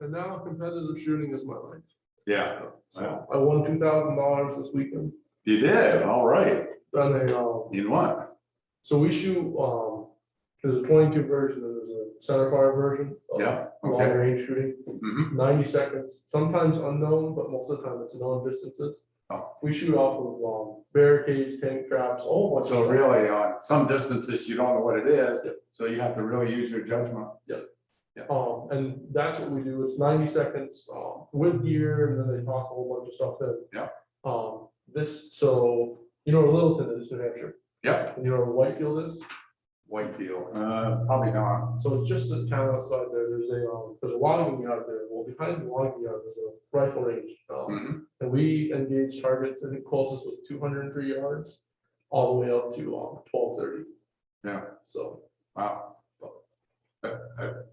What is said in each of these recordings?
And now competitive shooting is my life. Yeah. So I won $2,000 this weekend. You did, all right. Done a, In what? so we shoot, there's a 22 version and there's a center fire version. Of Yeah, long okay. range shooting, Mhm. 90 seconds, sometimes unknown, but most of the time it's known distances. Oh. We shoot off of barricades, tank traps, a whole bunch of So stuff. really, on some distances, you don't know what it is, Yep. so you have to really use your judgment. And that's what we do. It's 90 seconds, with gear, and then they toss a whole bunch of stuff in. Yeah. So, you know where Littleton is, New Hampshire, Yep. and you know where Whitefield is? Whitefield, probably not. So it's just a town outside there. There's a logging yard there. Well, behind the logging yard, there's a rifle range. Mhm. And we engaged targets, I think closest was 203 yards, all the way up to 1230. Yeah. So Wow.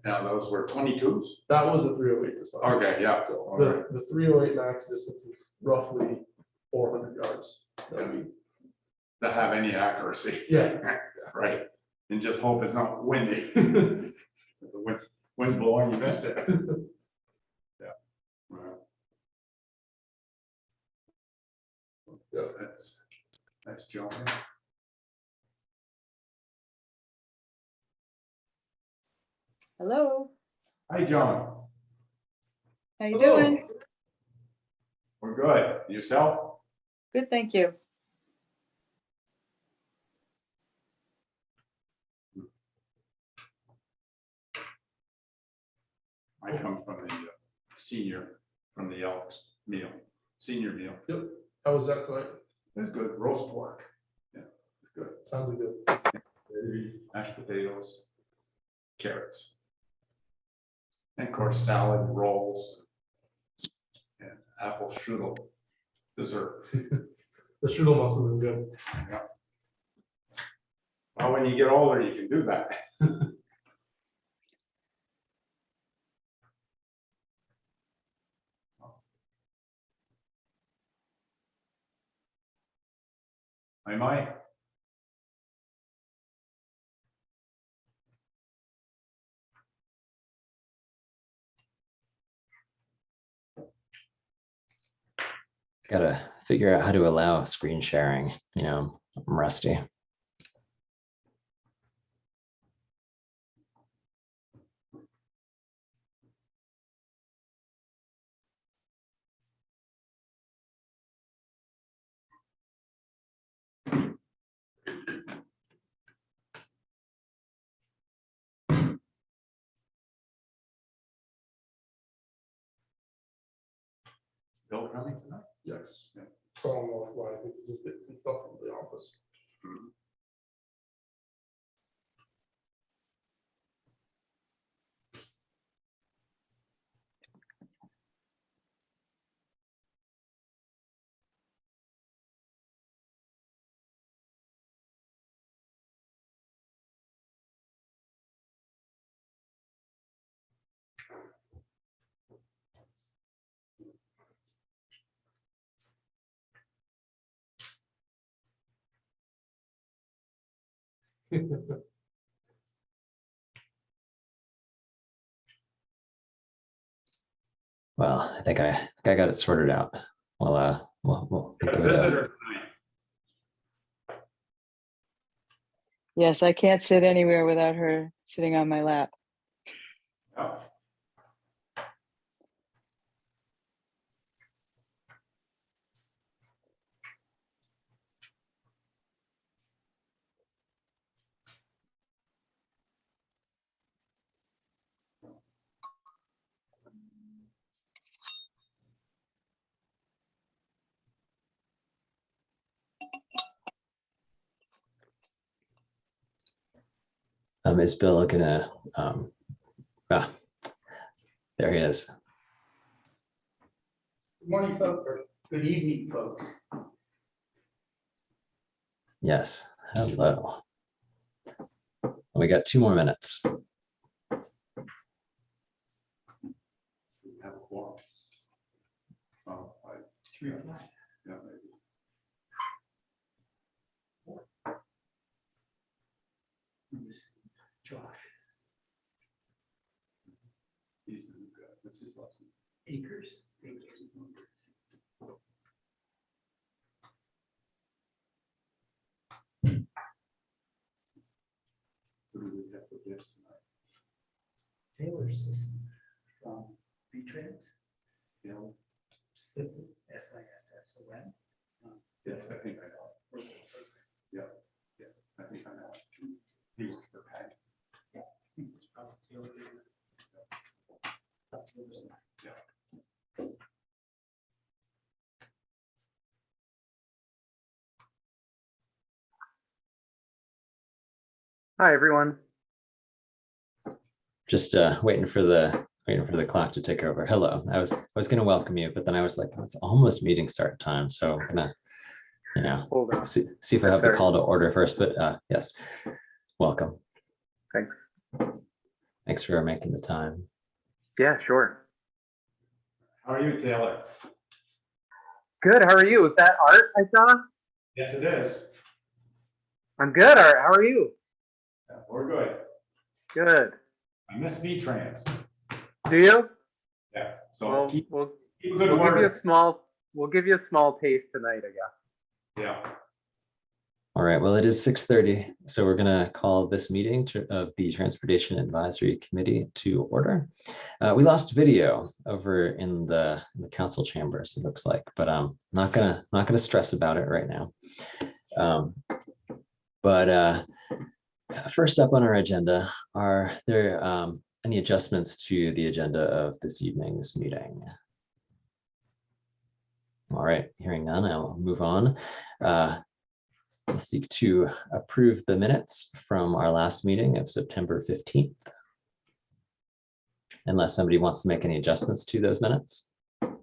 Now, those were 22s? that was a 308 to start. Okay, yeah. So All right. the 308 max distance is roughly 400 yards. That'd be- To have any accuracy, Yeah. right? And just hope it's not windy. The wind's blowing, you missed it. Yeah. Right. Yeah. That's John. Hello, Hi, John. how you Hello. doing? We're good. Yourself? Good, thank you. I come from the from the Elks meal, senior meal. How was that tonight? It's good, roast pork. Yeah, it's good. Sounded good. Gravy, mashed potatoes, carrots. And of course, salad, rolls. And apple strudel dessert. The strudel must have been good. Well, when you get older, you can do that. I might. Gotta figure out how to allow screen sharing. I'm rusty. Bill coming tonight? Yes. So I don't know why, I think we just did some stuff from the office. Well, I think I got it sorted out. We'll Got a give it a- visitor tonight. Yes, I can't sit anywhere without her sitting on my lap. Oh. Is Bill gonna? There he is. Good morning, folks, or good evening, folks. Yes. Hello. We got 2 more minutes. We have a quorum. Oh, like 3 o'clock. Yeah, maybe. Josh. He's the new guy. What's his last acres. Who do we have for this tonight? Taylor System from V-Trans, You know, System, SISSON. yes, I think I know. Yeah, I think I know. He works for Pat. It's probably Taylor. Hi, everyone. Just waiting for the clock to tick over. Hello. I was gonna welcome you, but then I was like, oh, it's almost meeting start time. So I'm gonna, Hold on. see if I have the Sorry. call to order first, but yes, welcome. Thanks. Thanks for making the time. Yeah, sure. How are you, Taylor? Good. How are you? Is that Art I saw? Yes, it is. I'm good, Art. How are you? Yeah, we're good. Good. I miss V-Trans. Do you? Yeah, so Well, keep we'll a we'll good give you word. a small taste tonight, I guess. Yeah, All right, well, it is 6:30, so we're gonna call this meeting of the Transportation Advisory Committee to order. We lost video over in the council chambers, it looks like, but I'm not gonna stress about it right now. But first up on our agenda, are there any adjustments to the agenda of this evening's meeting? All right, hearing none, I'll move on. We'll seek to approve the minutes from our last meeting of September 15th. Unless somebody wants to make any adjustments to those minutes. I'll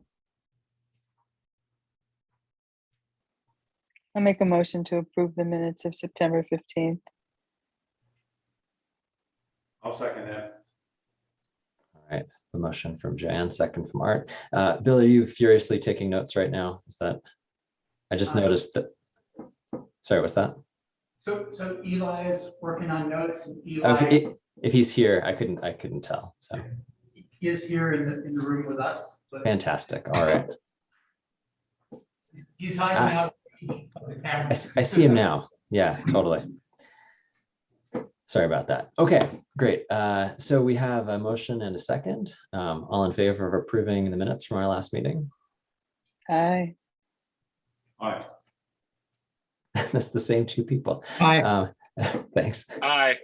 make a motion to approve the minutes of September 15th. I'll second that. All right, a motion from Joanne, second from Art. Bill, are you furiously taking notes right now? Is that, I just noticed that, sorry, what's that? So Eli is working on notes, and Oh, Eli if he's here, I couldn't tell, so is here in the room with us, but fantastic, all right. he's hiding out of the camera. I see him now, yeah, totally. Sorry about that. Okay, great. So we have a motion and a second. All in favor of approving the minutes from our last meeting? Aye. All right. That's the same two people. Hi. Thanks. Aye.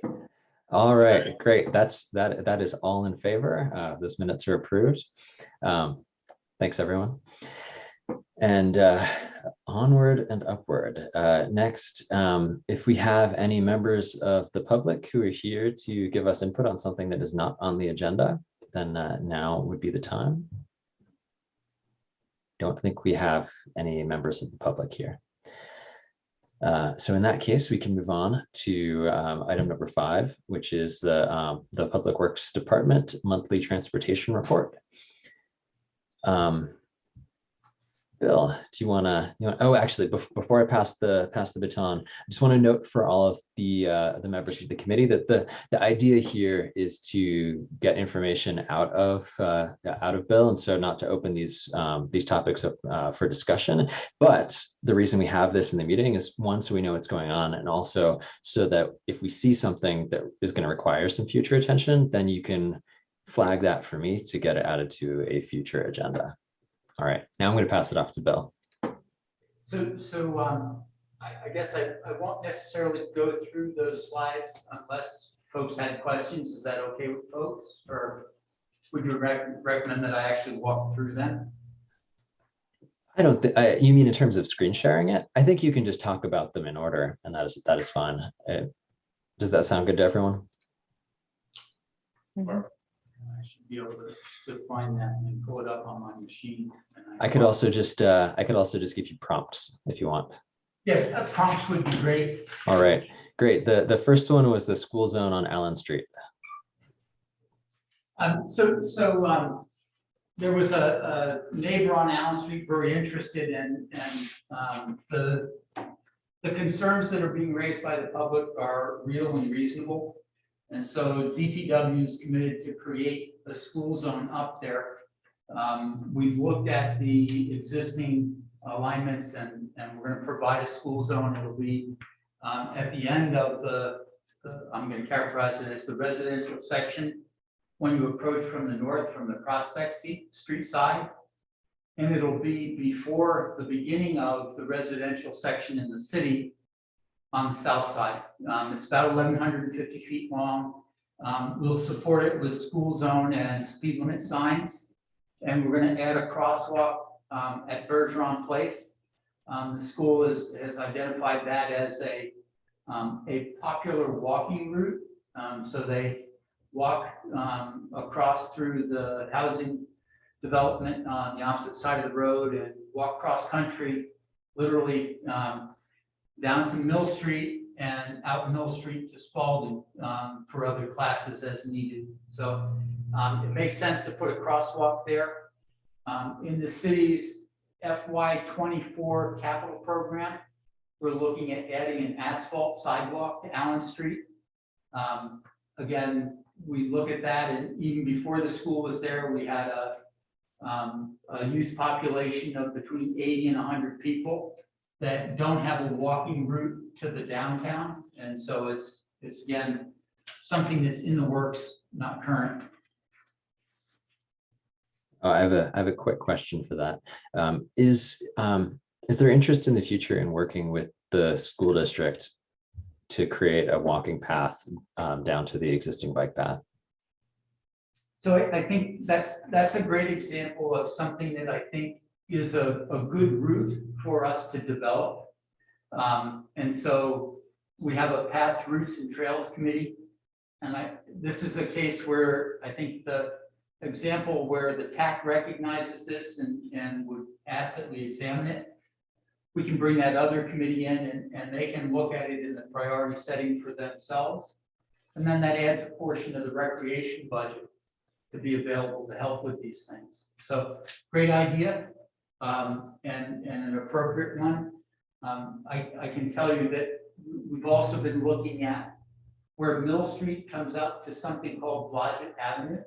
All right, great. That is all in favor. Those minutes are approved. Thanks, everyone. And onward and upward. Next, if we have any members of the public who are here to give us input on something that is not on the agenda, then now would be the time. Don't think we have any members of the public here. So in that case, we can move on to item number 5, which is the Public Works Department monthly transportation report. Bill, do you want to? Oh, actually, before I pass the baton, I just want to note for all of the members of the committee that the idea here is to get information out of Bill, and so not to open these topics up for discussion. But the reason we have this in the meeting is, one, so we know what's going on, and also so that if we see something that is going to require some future attention, then you can flag that for me to get it added to a future agenda. All right, now I'm going to pass it off to Bill. So I guess I won't necessarily go through those slides unless folks had questions. Is that okay with folks? Or would you recommend that I actually walk through them? I don't think, you mean in terms of screen sharing it? I think you can just talk about them in order, and that is fine. Does that sound good to everyone? Mhm. I should be able to find that and pull it up on my machine. I could also just give you prompts if you want. Yeah, prompts would be great. All right, great. The first one was the school zone on Allen Street. There was a neighbor on Allen Street very interested in the concerns that are being raised by the public are real and reasonable. And so DPW is committed to create a school zone up there. We've looked at the existing alignments and we're gonna provide a school zone. It'll be at the end of I'm gonna characterize it as the residential section when you approach from the north, from the Prospect Street side. And it'll be before the beginning of the residential section in the city on the south side. It's about 1,150 feet long. We'll support it with school zone and speed limit signs. And we're gonna add a crosswalk at Bergeron Place. The school has identified that as a popular walking route. So they walk across through the housing development on the opposite side of the road and walk cross country, literally down to Mill Street and out Mill Street to Spalding for other classes as needed. So it makes sense to put a crosswalk there. In the city's FY24 capital program, we're looking at adding an asphalt sidewalk to Allen Street. Again, we look at that, and even before the school was there, we had a youth population of between 80 and 100 people that don't have a walking route to the downtown. And so it's again, something that's in the works, not current. Oh, I have a quick question for that. Is there interest in the future in working with the school district to create a walking path down to the existing bike path? So I think that's a great example of something that I think is a good route for us to develop. And so we have a Path, Routes and Trails Committee. And this is a case where I think the example where the TAC recognizes this and would ask that we examine it. We can bring that other committee in and they can look at it in the priority setting for themselves. And then that adds a portion of the recreation budget to be available to help with these things. So great idea and an appropriate one. I can tell you that we've also been looking at where Mill Street comes up to something called Blodgett Avenue.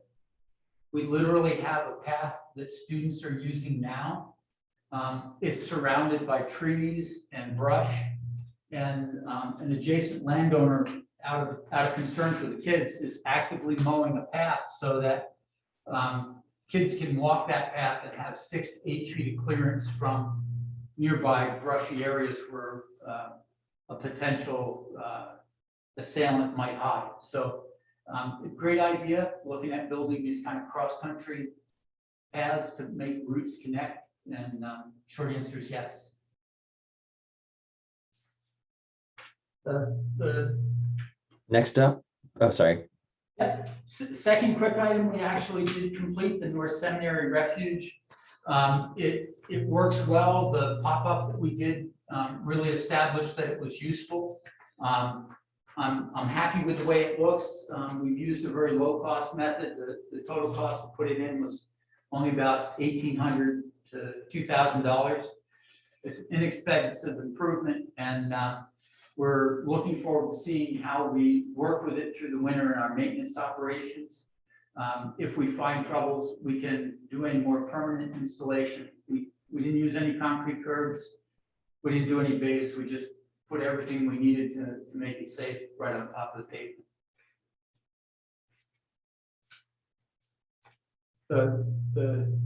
We literally have a path that students are using now. It's surrounded by trees and brush, and an adjacent landowner, out of concern for the kids, is actively mowing a path so that kids can walk that path and have 6 to 8 feet of clearance from nearby brushy areas where a potential assailant might hide. So a great idea, looking at building these kind of cross-country paths to make routes connect, and short answer is yes. The Next up, oh, sorry. second quick item, we actually did complete the North Seminary Refuge. It works well. The pop-up that we did really established that it was useful. I'm happy with the way it looks. We've used a very low-cost method. The total cost to put it in was only about $1,800 to $2,000. It's an inexpensive improvement, and we're looking forward to seeing how we work with it through the winter in our maintenance operations. If we find troubles, we can do any more permanent installation. We didn't use any concrete curbs. We didn't do any base. We just put everything we needed to make it safe right on top of the pavement. The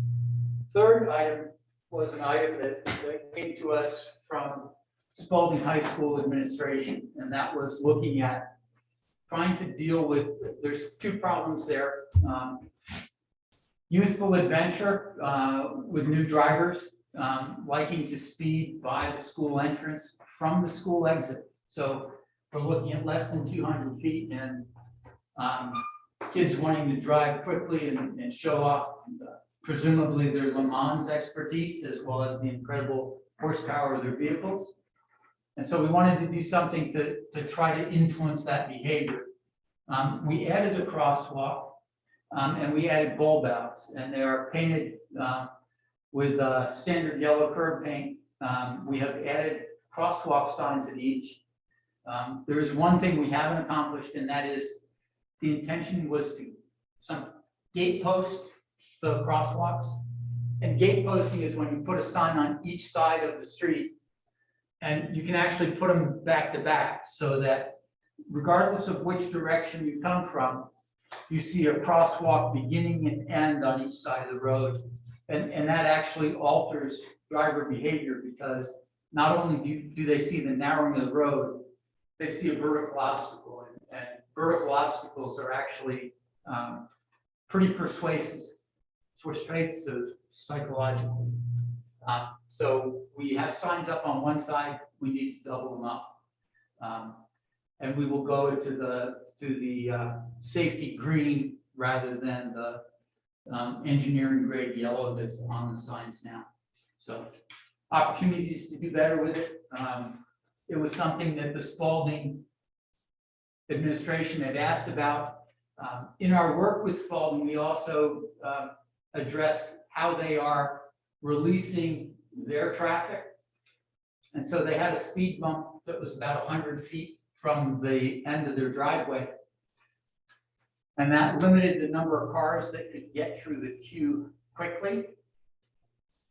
third item was an item that came to us from Spalding High School administration, and that was looking at trying to deal with, there's two problems there. Youthful adventure with new drivers liking to speed by the school entrance from the school exit. So we're looking at less than 200 feet, and kids wanting to drive quickly and show off presumably their Le Mans expertise as well as the incredible horsepower of their vehicles. And so we wanted to do something to try to influence that behavior. We added a crosswalk and we added bulb outs, and they are painted with standard yellow curb paint. We have added crosswalk signs at each. There is one thing we haven't accomplished, and that is the intention was to some gate post the crosswalks. And gate posting is when you put a sign on each side of the street. And you can actually put them back to back so that regardless of which direction you come from, you see a crosswalk beginning and end on each side of the road. And that actually alters driver behavior because not only do they see the narrowing of the road, they see a vertical obstacle. And vertical obstacles are actually pretty persuasive psychologically. So we have signs up on one side, we need to double them up. And we will go to the safety green rather than the engineering grade yellow that's on the signs now. So opportunities to do better with it. It was something that the Spalding administration had asked about. In our work with Spalding, we also addressed how they are releasing their traffic. And so they had a speed bump that was about 100 feet from the end of their driveway. And that limited the number of cars that could get through the queue quickly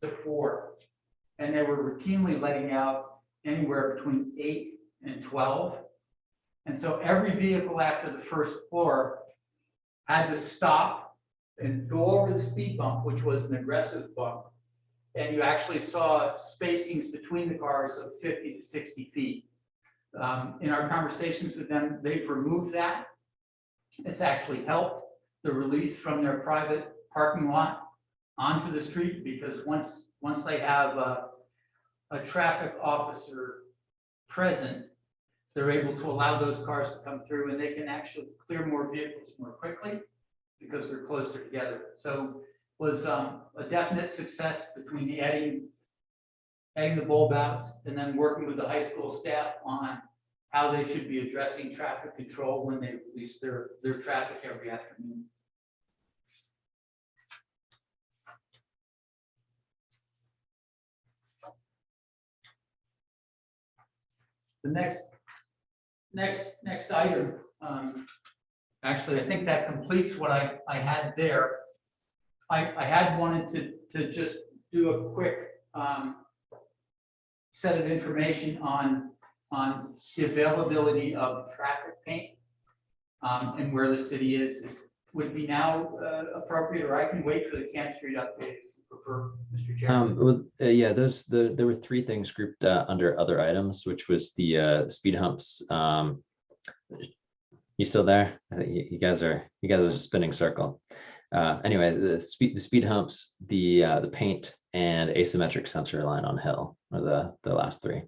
to 4. And they were routinely letting out anywhere between 8 and 12. And so every vehicle after the first floor had to stop and go over the speed bump, which was an aggressive bump. And you actually saw spacings between the cars of 50 to 60 feet. In our conversations with them, they've removed that. It's actually helped the release from their private parking lot onto the street because once they have a traffic officer present, they're able to allow those cars to come through and they can actually clear more vehicles more quickly because they're closer together. So was a definite success between adding the bulb outs and then working with the high school staff on how they should be addressing traffic control when they release their traffic every afternoon. The next item, actually, I think that completes what I had there. I had wanted to just do a quick set of information on the availability of traffic paint and where the city is would be now appropriate, or I can wait for the Camp Street update if you prefer, Mr. Chairman. Yeah, there were 3 things grouped under other items, which was the speed humps. You still there? I think you guys are spinning circle. Anyway, the speed humps, the paint, and asymmetric sensor line on Hill are the last 3.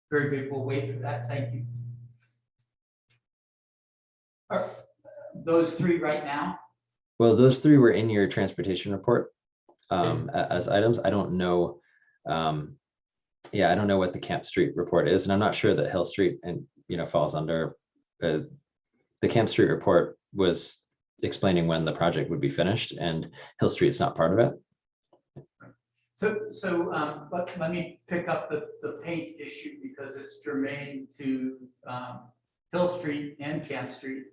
Very good. We'll wait for that. Thank you. Are those 3 right now? Well, those 3 were in your transportation report as items. I don't know. Yeah, I don't know what the Camp Street report is, and I'm not sure that Hill Street falls under. The Camp Street report was explaining when the project would be finished, and Hill Street's not part of it. But let me pick up the paint issue because it's germane to Hill Street and Camp Street,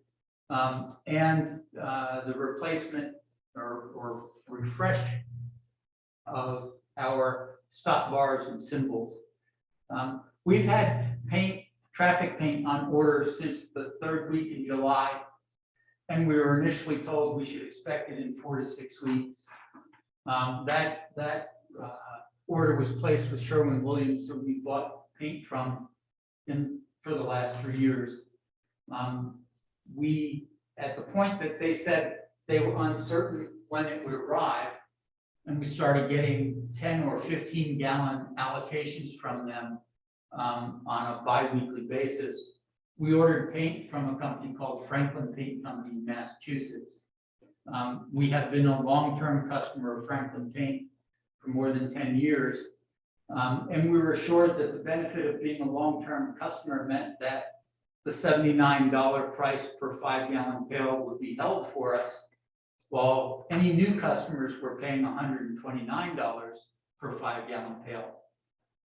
and the replacement or refresh of our stop bars and symbols. We've had traffic paint on order since the 3rd week in July, and we were initially told we should expect it in 4 to 6 weeks. That order was placed with Sherwin-Williams, so we bought paint from for the last 3 years. We, at the point that they said they were uncertain when it would arrive, and we started getting 10 or 15 gallon allocations from them on a bi-weekly basis, we ordered paint from a company called Franklin Paint Company in Massachusetts. We have been a long-term customer of Franklin Paint for more than 10 years. And we were assured that the benefit of being a long-term customer meant that the $79 price per 5-gallon pail would be held for us, while any new customers were paying $129 per 5-gallon pail.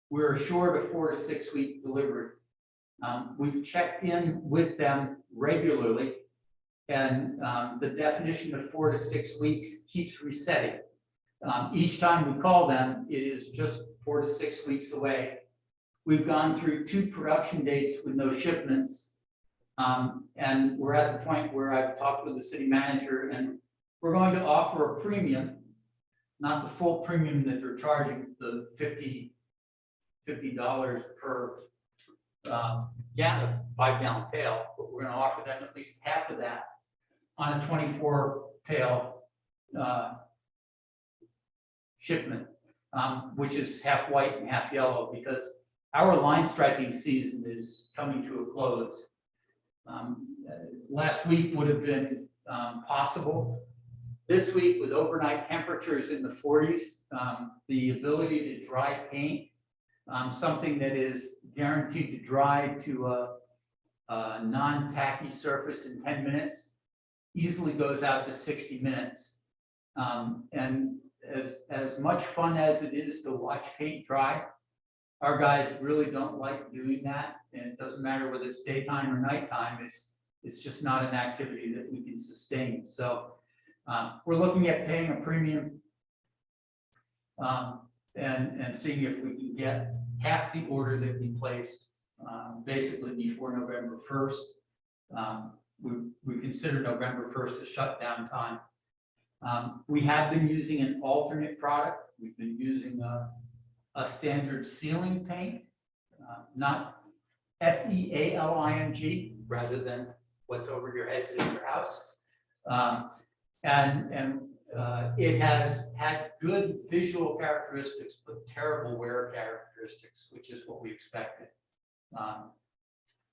We're assured a 4 to 6 week delivery. We've checked in with them regularly, And the definition of 4 to 6 weeks keeps resetting. Each time we call them, it is just 4 to 6 weeks away. We've gone through 2 production dates with no shipments. And we're at the point where I've talked with the city manager, and we're going to offer a premium, not the full premium that they're charging, the $50 per gallon, 5-gallon pail, but we're gonna offer them at least half of that on a 24 pail shipment, which is half white and half yellow, because our line striping season is coming to a close. Last week would have been possible. This week, with overnight temperatures in the 40s, the ability to dry paint, something that is guaranteed to dry to a non-tacky surface in 10 minutes, easily goes out to 60 minutes. And as much fun as it is to watch paint dry, our guys really don't like doing that. And it doesn't matter whether it's daytime or nighttime, it's just not an activity that we can sustain. So we're looking at paying a premium and seeing if we can get half the order that we placed basically before November 1st. We consider November 1st a shutdown time. We have been using an alternate product. We've been using a standard ceiling paint, not SEALING, rather than what's over your heads in your house. It has had good visual characteristics, but terrible wear characteristics, which is what we expected.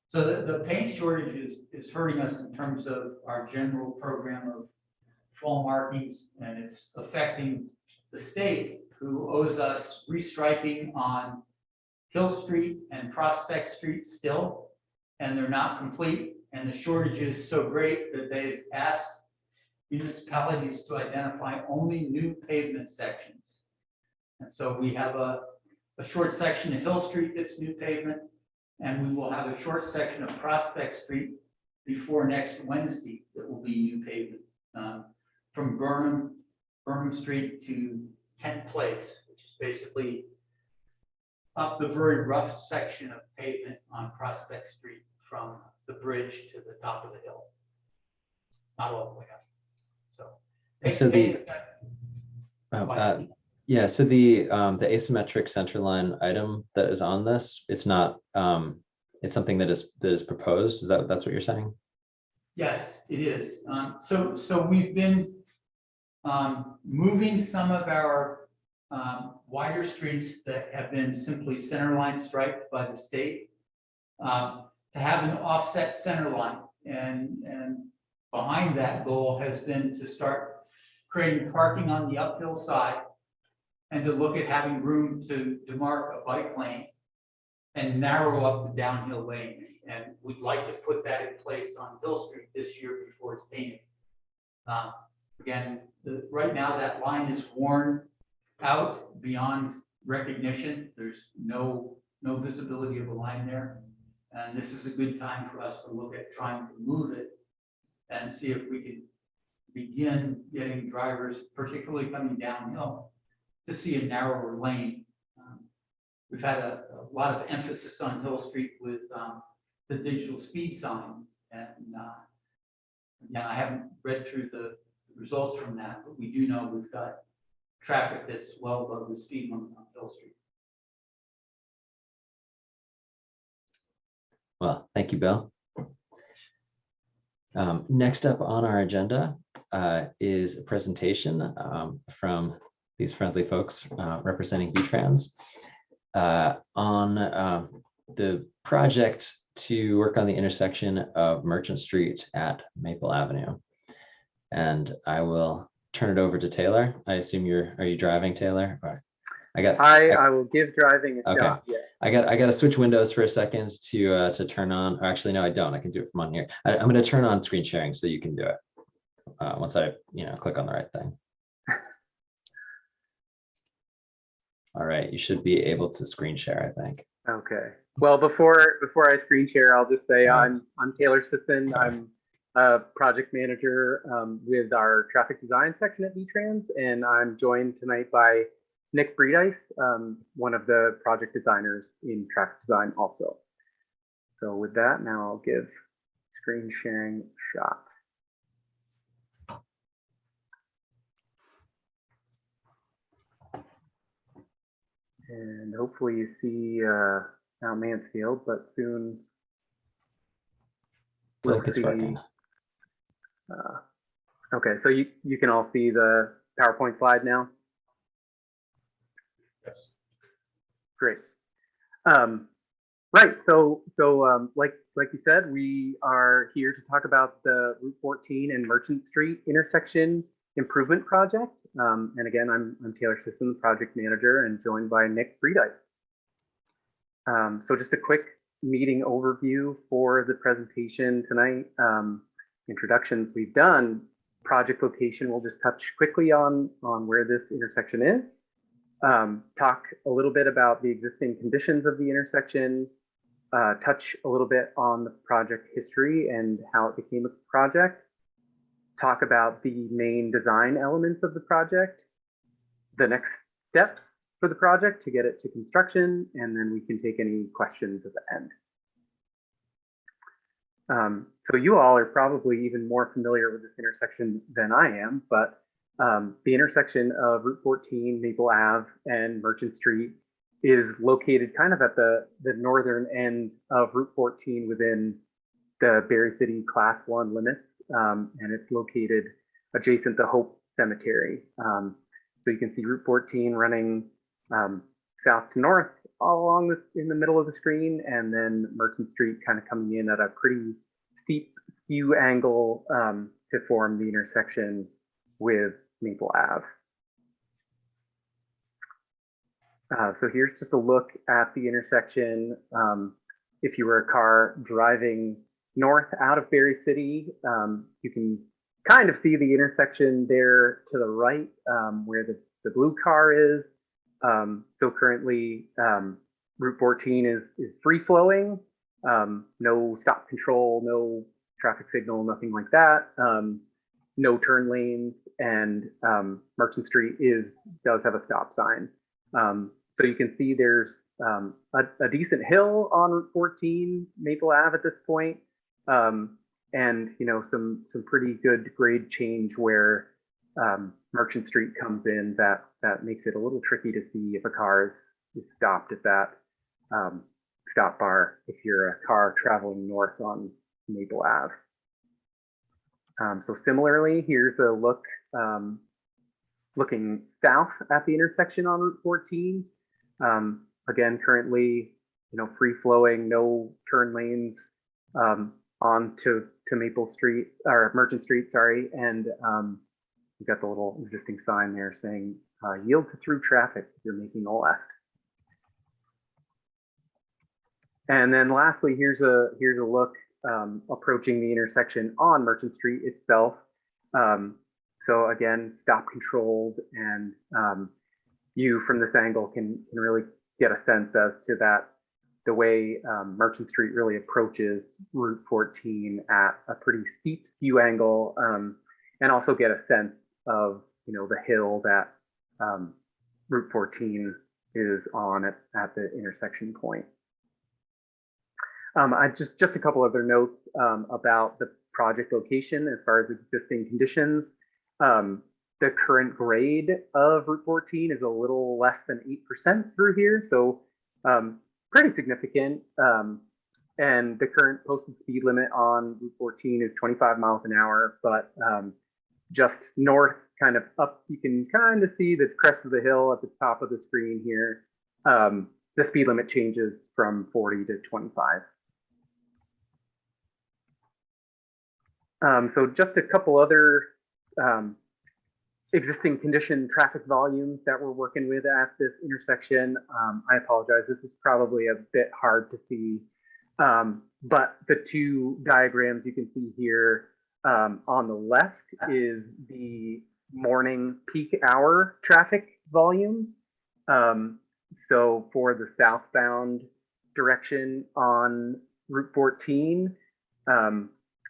So the paint shortage is hurting us in terms of our general program of fall markings, and it's affecting the state, who owes us restriping on Hill Street and Prospect Street still, and they're not complete. And the shortage is so great that they've asked municipalities to identify only new pavement sections. And so we have a short section of Hill Street that's new pavement, and we will have a short section of Prospect Street before next Wednesday that will be new pavement. From Burnham Street to Kent Place, which is basically up the very rough section of pavement on Prospect Street from the bridge to the top of the hill. Not all the way up. So yeah, so the asymmetric centerline item that is on this, it's not it's something that is proposed. Is that's what you're saying? Yes, it is. So we've been moving some of our wider streets that have been simply centerline striped by the state to have an offset center line. And behind that goal has been to start creating parking on the uphill side and to look at having room to demarc a bike lane and narrow up the downhill lane. And we'd like to put that in place on Hill Street this year before it's painted. Again, right now that line is worn out beyond recognition. There's no visibility of a line there. And this is a good time for us to look at trying to move it and see if we can begin getting drivers, particularly coming downhill, to see a narrower lane. We've had a lot of emphasis on Hill Street with the digital speed sign. And again, I haven't read through the results from that, but we do know we've got traffic that's well above the speed limit on Hill Street. Well, thank you, Bill. Next up on our agenda is a presentation from these friendly folks representing V-Trans on the project to work on the intersection of Merchant Street at Maple Avenue. And I will turn it over to Taylor. I assume are you driving, Taylor? Or I will give driving a okay. shot. Yeah. I got to switch windows for a second to turn on. Or actually, no, I don't. I can do it from on here. I'm going to turn on screen sharing so you can do it once I click on the right thing. All right, you should be able to screen share, I think. Okay. Well, before I screen share, I'll just say I'm Taylor Sisson. I'm project manager with our traffic design section at VTrans, and I'm joined tonight by Nick Breedice, one of the project designers in traffic design also. So with that, now I'll give screen sharing a shot. And hopefully you see Mount Mansfield, but soon Feel like it's working. Okay, so you can all see the PowerPoint slide now. Yes. Great. Right. So like you said, we are here to talk about the Route 14 and Merchant Street intersection improvement project. And again, I'm Taylor Sisson, the project manager, and joined by Nick Breedice. So just a quick meeting overview for the presentation tonight. Introductions we've done. Project location, we'll just touch quickly on where this intersection is. Talk a little bit about the existing conditions of the intersection, touch a little bit on the project history and how it became a project, talk about the main design elements of the project, the next steps for the project to get it to construction, and then we can take any questions at the end. So you all are probably even more familiar with this intersection than I am, but the intersection of Route 14, Maple Ave, and Merchant Street is located kind of at the northern end of Route 14 within the Berry City Class 1 limits, and it's located adjacent to Hope Cemetery. So you can see Route 14 running south to north all along in the middle of the screen, and then Merchant Street kind of coming in at a pretty steep skew angle to form the intersection with Maple Ave. So here's just a look at the intersection. If you were a car driving north out of Berry City, you can kind of see the intersection there to the right where the blue car is. So currently Route 14 is free flowing, no stop control, no traffic signal, nothing like that. No turn lanes, and Merchant Street does have a stop sign. So you can see there's a decent hill on Route 14, Maple Ave at this point, and some pretty good grade change where Merchant Street comes in. That makes it a little tricky to see if a car is stopped at that stop bar if you're a car traveling north on Maple Ave. So similarly, here's a look looking south at the intersection on Route 14. Again, currently, free flowing, no turn lanes on to Maple Street or Merchant Street, sorry, and you've got the little existing sign there saying yield to through traffic if you're making a left. And then lastly, here's a look approaching the intersection on Merchant Street itself. So again, stop controlled, and you from this angle can really get a sense as to the way Merchant Street really approaches Route 14 at a pretty steep skew angle, and also get a sense of the hill that Route 14 is on at the intersection point. I just a couple other notes about the project location as far as existing conditions. The current grade of Route 14 is a little less than 8% through here, so pretty significant. And the current posted speed limit on Route 14 is 25 miles an hour, but just north, kind of up, you can kind of see the crest of the hill at the top of the screen here. The speed limit changes from 40 to 25. So just a couple other existing condition traffic volumes that we're working with at this intersection. I apologize, this is probably a bit hard to see, but the two diagrams you can see here on the left is the morning peak hour traffic volumes. So for the southbound direction on Route 14,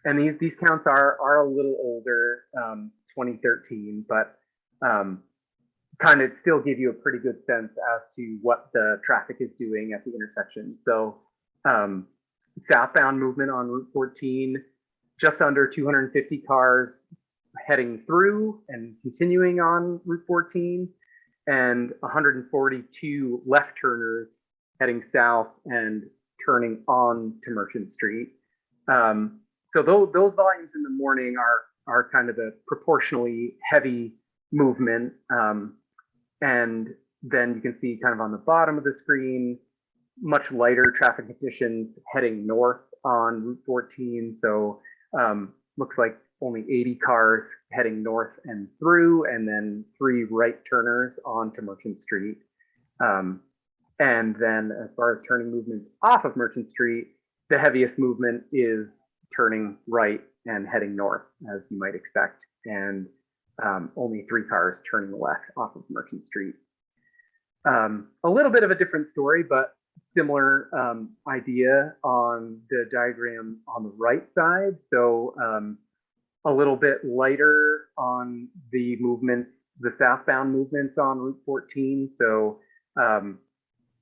and these counts are a little older, 2013, but kind of still give you a pretty good sense as to what the traffic is doing at the intersection. So southbound movement on Route 14, just under 250 cars heading through and continuing on Route 14, and 142 left turners heading south and turning on to Merchant Street. So those volumes in the morning are kind of the proportionally heavy movement. And then you can see kind of on the bottom of the screen, much lighter traffic conditions heading north on Route 14. So looks like only 80 cars heading north and through, and then 3 right turners onto Merchant Street. And then as far as turning movements off of Merchant Street, the heaviest movement is turning right and heading north, as you might expect. And only 3 cars turning left off of Merchant Street. A little bit of a different story, but similar idea on the diagram on the right side. So a little bit lighter on the movements, the southbound movements on Route 14. So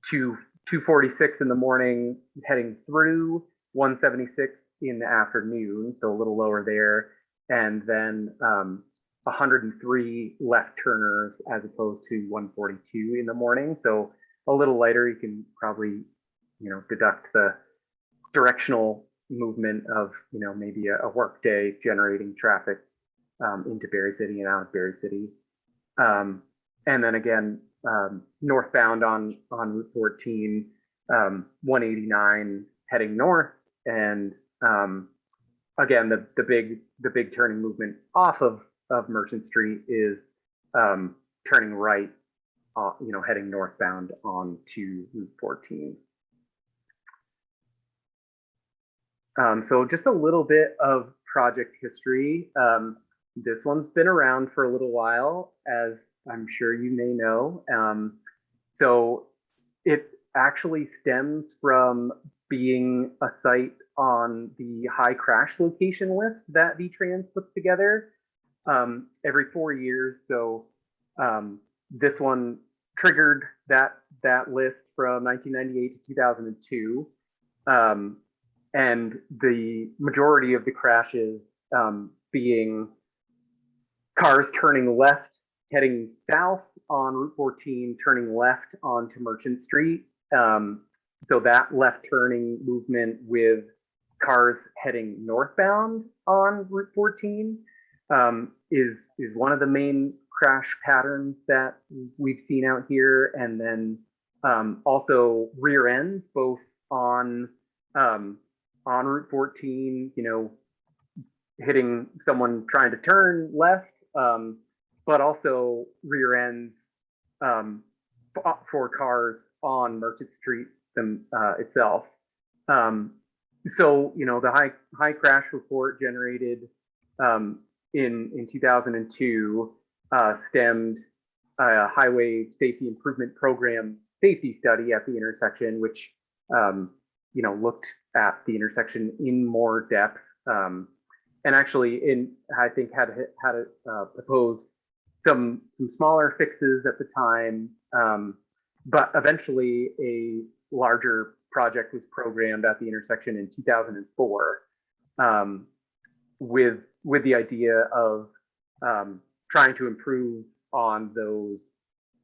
246 in the morning heading through, 176 in the afternoon, so a little lower there. And then 103 left turners as opposed to 142 in the morning. So a little lighter. You can probably, deduct the directional movement of, maybe a work day generating traffic into Berry City and out of Berry City. And then again, northbound on Route 14, 189 heading north, and again, the big turning movement off of Merchant Street is turning right, heading northbound onto Route 14. So just a little bit of project history. This one's been around for a little while, as I'm sure you may know. So it actually stems from being a site on the high crash location list that VTrans puts together every 4 years. So this one triggered that list from 1998 to 2002. And the majority of the crashes being cars turning left, heading south on Route 14, turning left onto Merchant Street. So that left turning movement with cars heading northbound on Route 14 is one of the main crash patterns that we've seen out here. And then also rear ends, both on Route 14, hitting someone trying to turn left, but also rear ends for cars on Merchant Street itself. So, the high crash report generated in 2002 stemmed a highway safety improvement program safety study at the intersection, which looked at the intersection in more depth, and actually I think had proposed some smaller fixes at the time, but eventually a larger project was programmed at the intersection in 2004 with the idea of trying to improve on those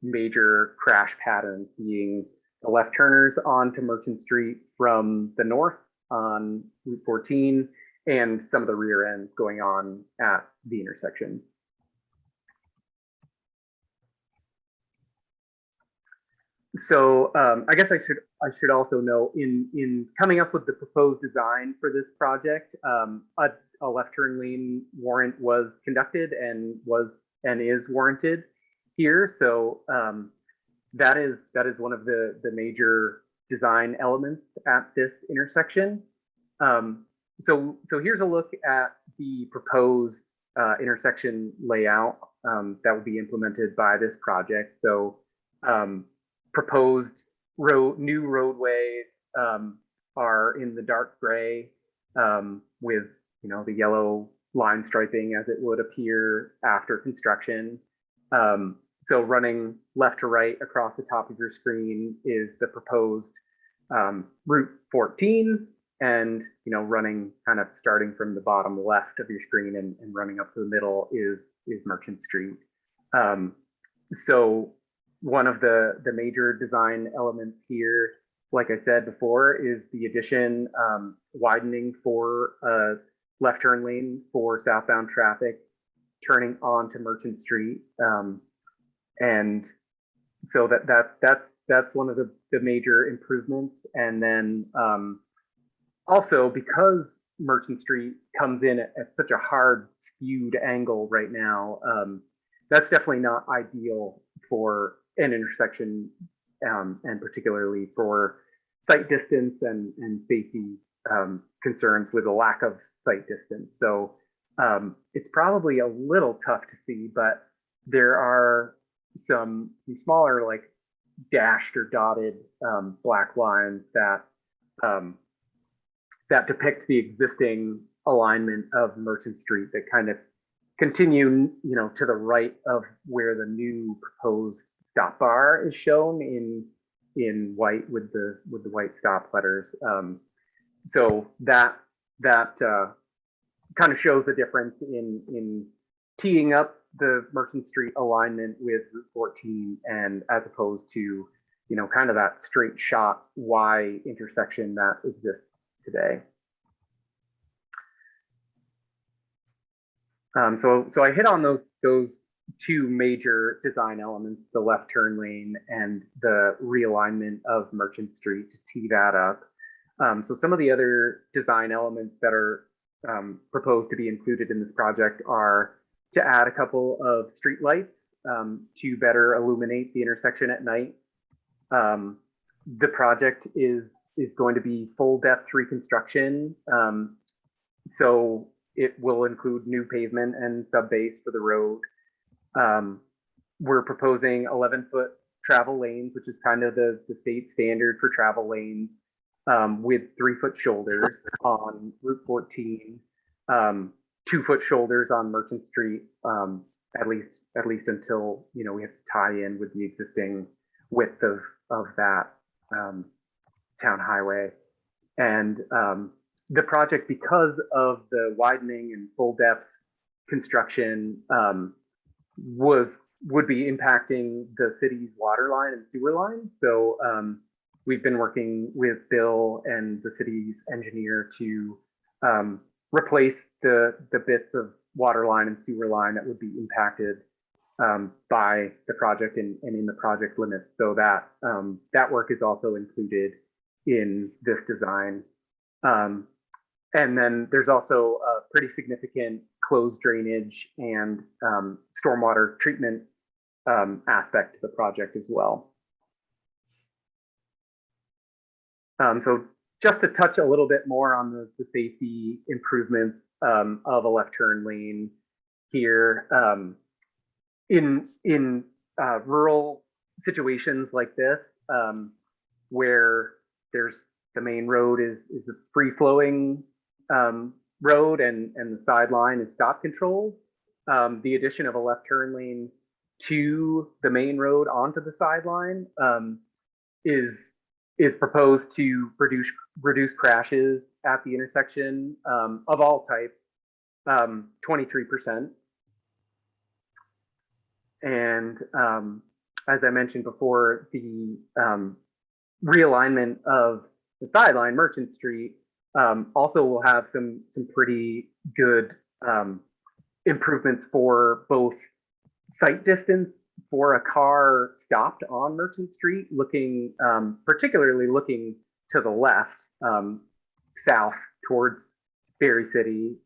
major crash patterns, being the left turners onto Merchant Street from the north on Route 14 and some of the rear ends going on at the intersection. So I guess I should also know in coming up with the proposed design for this project, a left turn lane warrant was conducted and is warranted here. So that is one of the major design elements at this intersection. So here's a look at the proposed intersection layout that would be implemented by this project. So proposed new roadways are in the dark gray with the yellow line striping as it would appear after construction. So running left to right across the top of your screen is the proposed Route 14, and running kind of starting from the bottom left of your screen and running up to the middle is Merchant Street. So one of the major design elements here, like I said before, is the addition, widening for a left turn lane for southbound traffic turning onto Merchant Street. And so that's one of the major improvements. And then also, because Merchant Street comes in at such a hard skewed angle right now, that's definitely not ideal for an intersection, and particularly for sight distance and safety concerns with a lack of sight distance. So it's probably a little tough to see, but there are some smaller, like dashed or dotted black lines that that depict the existing alignment of Merchant Street that kind of continue, to the right of where the new proposed stop bar is shown in white with the white stop letters. So that kind of shows the difference in teeing up the Merchant Street alignment with Route 14, and as opposed to, kind of that straight shot Y intersection that exists today. So I hit on those two major design elements, the left turn lane and the realignment of Merchant Street, to tee that up. So some of the other design elements that are proposed to be included in this project are to add a couple of street lights to better illuminate the intersection at night. The project is going to be full depth reconstruction. So it will include new pavement and subbase for the road. We're proposing 11-foot travel lanes, which is kind of the state standard for travel lanes, with 3-foot shoulders on Route 14, 2-foot shoulders on Merchant Street, at least until we have to tie in with the existing width of that town highway. And the project, because of the widening and full depth construction, would be impacting the city's water line and sewer line. So we've been working with Bill and the city's engineer to replace the bits of water line and sewer line that would be impacted by the project and in the project limits. So that work is also included in this design. And then there's also a pretty significant closed drainage and stormwater treatment aspect to the project as well. So just to touch a little bit more on the safety improvements of a left turn lane here. In rural situations like this, where the main road is a free flowing road and the sideline is stop controlled, the addition of a left turn lane to the main road onto the sideline is proposed to reduce crashes at the intersection of all types, 23%. And as I mentioned before, the realignment of the sideline, Merchant Street, also will have some pretty good improvements for both sight distance for a car stopped on Merchant Street, particularly looking to the left, south towards Berry City.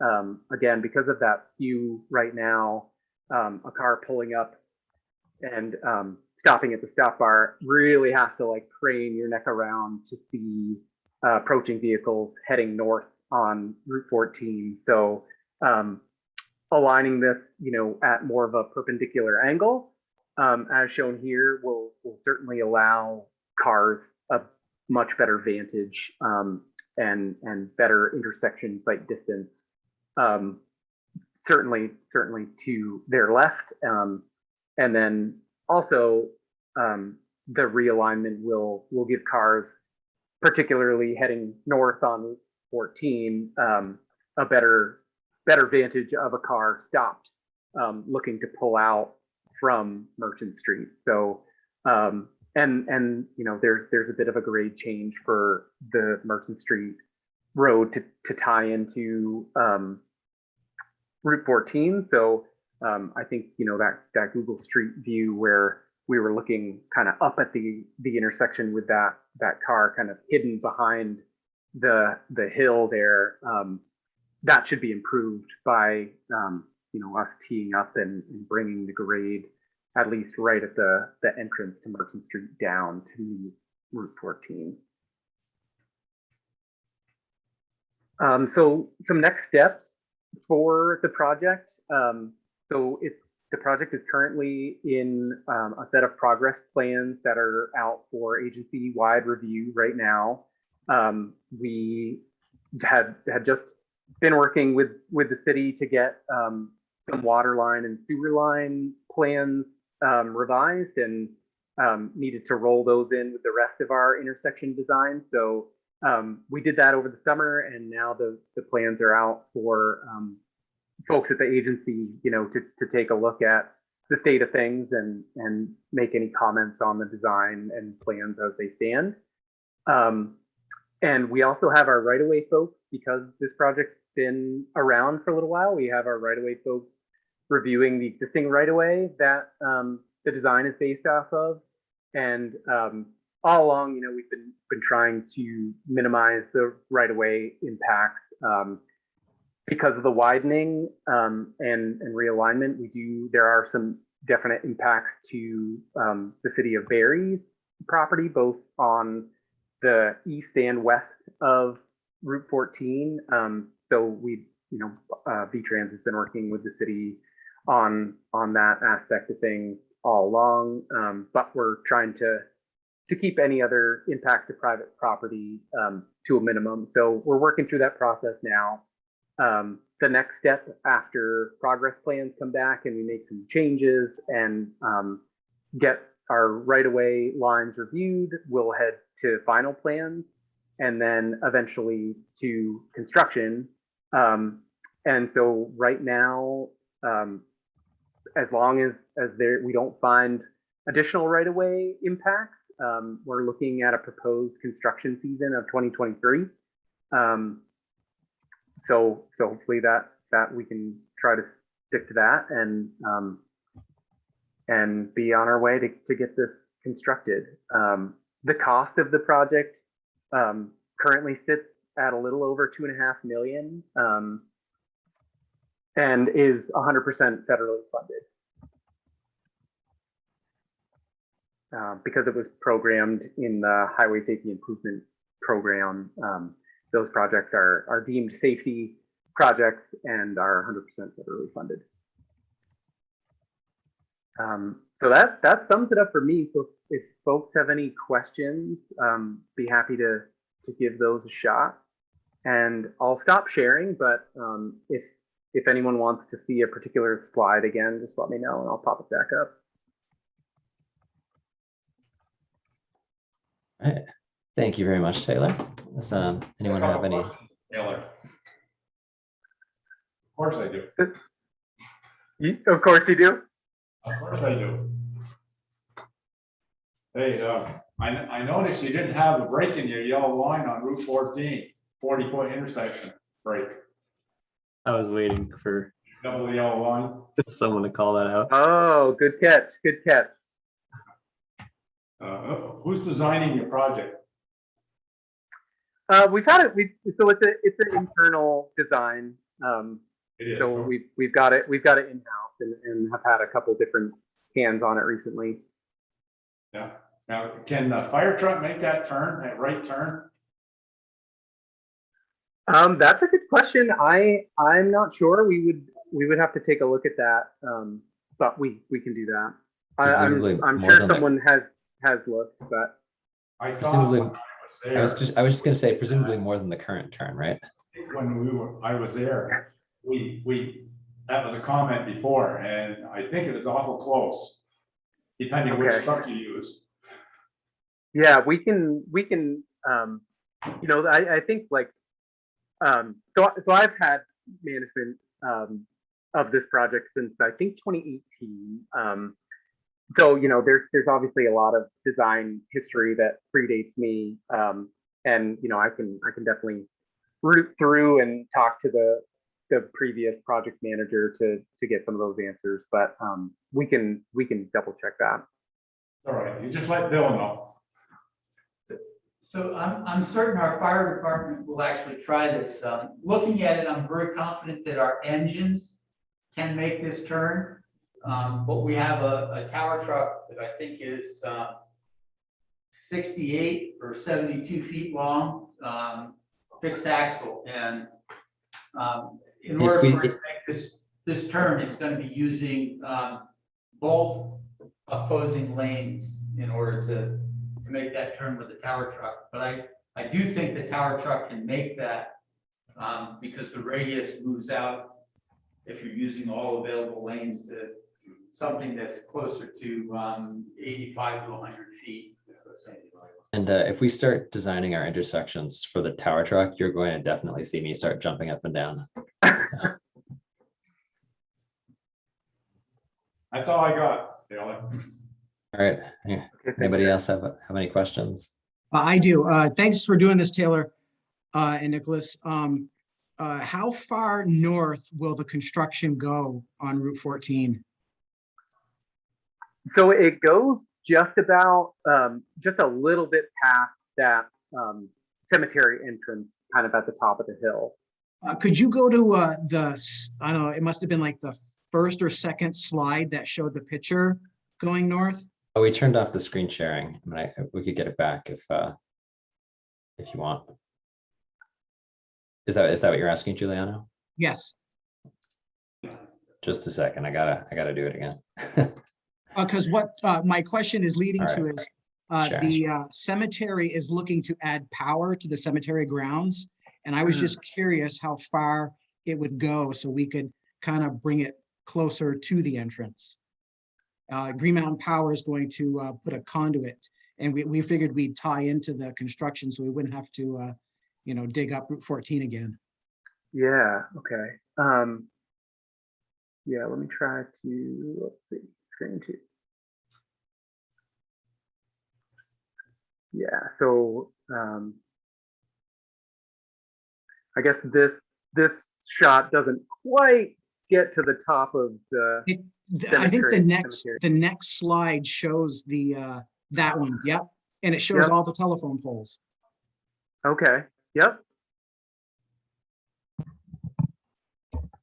Again, because of that skew right now, a car pulling up and stopping at the stop bar really has to crane your neck around to see approaching vehicles heading north on Route 14. So aligning this, at more of a perpendicular angle, as shown here, will certainly allow cars a much better vantage and better intersection sight distance certainly to their left. And then also the realignment will give cars, particularly heading north on Route 14, a better vantage of a car stopped looking to pull out from Merchant Street. So and you know, there's a bit of a grade change for the Merchant Street road to tie into Route 14. So I think, you know, that Google Street view where we were looking kind of up at the intersection with that car kind of hidden behind the hill there, that should be improved by you know, us teeing up and bringing the grade at least right at the entrance to Merchant Street down to Route 14. So some next steps for the project. So the project is currently in a set of progress plans that are out for agency-wide review right now. We had just been working with the city to get some water line and sewer line plans revised, and needed to roll those in with the rest of our intersection design. So we did that over the summer, and now the plans are out for folks at the agency, you know, to take a look at the state of things and make any comments on the design and plans as they stand. And we also have our right-of-way folks, because this project's been around for a little while. We have our right-of-way folks reviewing the existing right-of-way that the design is based off of. And all along, you know, we've been trying to minimize the right-of-way impacts. Because of the widening and realignment, there are some definite impacts to the city of Barry's property, both on the east and west of Route 14. So we, you know, VTrans has been working with the city on that aspect of things all along, but we're trying to keep any other impact to private property to a minimum. So we're working through that process now. The next step after progress plans come back and we make some changes and get our right-of-way lines reviewed, we'll head to final plans and then eventually to construction. And so right now, as long as we don't find additional right-of-way impacts, we're looking at a proposed construction season of 2023. So hopefully that we can try to stick to that and be on our way to get this constructed. The cost of the project currently sits at a little over $2.5 million and is 100% federally funded. Because it was programmed in the Highway Safety Improvement Program, those projects are deemed safety projects and are 100% federally funded. So that sums it up for me. So if folks have any questions, be happy to give those a shot. And I'll stop sharing, but if anyone wants to see a particular slide again, just let me know and I'll pop it back up. All right. Thank you very much, Taylor. Does anyone have any? Taylor. Of course I do. Of course you do. Of course I do. Hey, I noticed you didn't have a break in your yellow line on Route 14, 40-foot intersection break. I was waiting for Double the yellow line. someone to call that out. Oh, good catch. Good catch. Who's designing your project? We've had it. So it's an internal design. It is. So we've got it in-house and have had a couple different hands on it recently. Yeah. Now, can the fire truck make that turn, that right turn? That's a good question. I'm not sure. We would have to take a look at that. But we can do that. Presumably I'm more sure than someone has looked, but I thought Presumably- when I was there, I was just gonna say presumably more than the current turn, right? when I was there, that was a comment before, and I think it is awful close, depending which Okay. truck you use. Yeah, we can, I think like, so I've had management, of this project since I think 2018. So, there's obviously a lot of design history that predates me. And, I can definitely root through and talk to the previous project manager to get some of those answers, but, we can double check that. All right, you just let Bill know. So I'm certain our fire department will actually try this. Looking at it, I'm very confident that our engines can make this turn. But we have a tower truck that I think is 68 or 72 feet long, fixed axle. And in order for it to make this turn, it's going to be using both opposing lanes in order to make that turn with the tower truck. But I do think the tower truck can make that because the radius moves out if you're using all available lanes to something that's closer to 85 to 100 feet. And if we start designing our intersections for the tower truck, you're going to definitely see me start jumping up and down. That's all I got, Taylor. All right. Yeah. Anybody else have any questions? I do. Thanks for doing this, Taylor and Nicholas. How far north will the construction go on Route 14? So it goes just about, just a little bit past that cemetery entrance, kind of at the top of the hill. Could you go to I don't know, it must have been like the first or second slide that showed the picture going north? Oh, we turned off the screen sharing. I mean, we could get it back if you want. Is that what you're asking, Giuliano? Yes. Just a second. I gotta do it again. Because what my question is leading to is Sure. the cemetery is looking to add power to the cemetery grounds. And I was just curious how far it would go so we could kind of bring it closer to the entrance. Green Mountain Power is going to put a conduit, and we figured we'd tie into the construction so we wouldn't have to, dig up Route 14 again. Yeah, okay. Yeah, let me try to, let's see, screen two. Yeah, so I guess this shot doesn't quite get to the top of the I think the cemetery. next slide shows the that one. Yep, and it shows Yep. all the telephone poles. Okay, yep.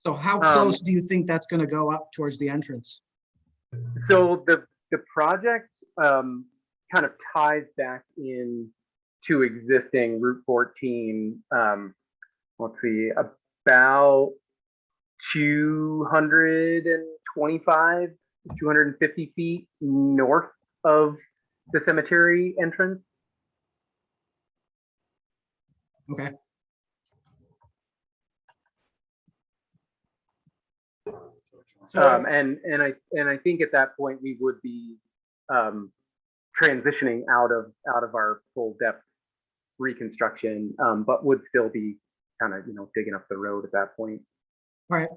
So how close do you think that's going to go up towards the entrance? So the project kind of ties back in to existing Route 14. Let's see, about 225, 250 feet north of the cemetery entrance. Okay. And I think at that point we would be transitioning out of our full depth reconstruction, but would still be kind of digging up the road at that point. All right.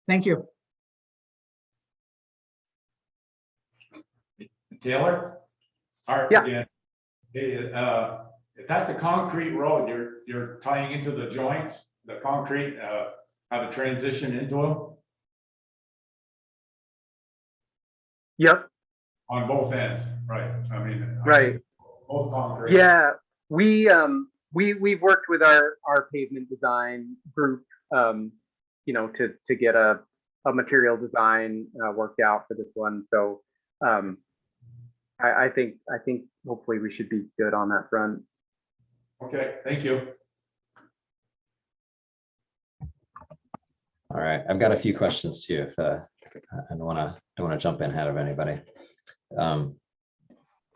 Thank you. Taylor? Art Yeah. again. Hey, if that's a concrete road, you're tying into the joints, the concrete, have a transition into them Yep. on both ends, right? I mean, Right. both concrete. Yeah, we've worked with our pavement design group, to get a material design worked out for this one. So I think hopefully we should be good on that front. Okay, thank you. All right, I've got a few questions too. If I don't want to jump in ahead of anybody.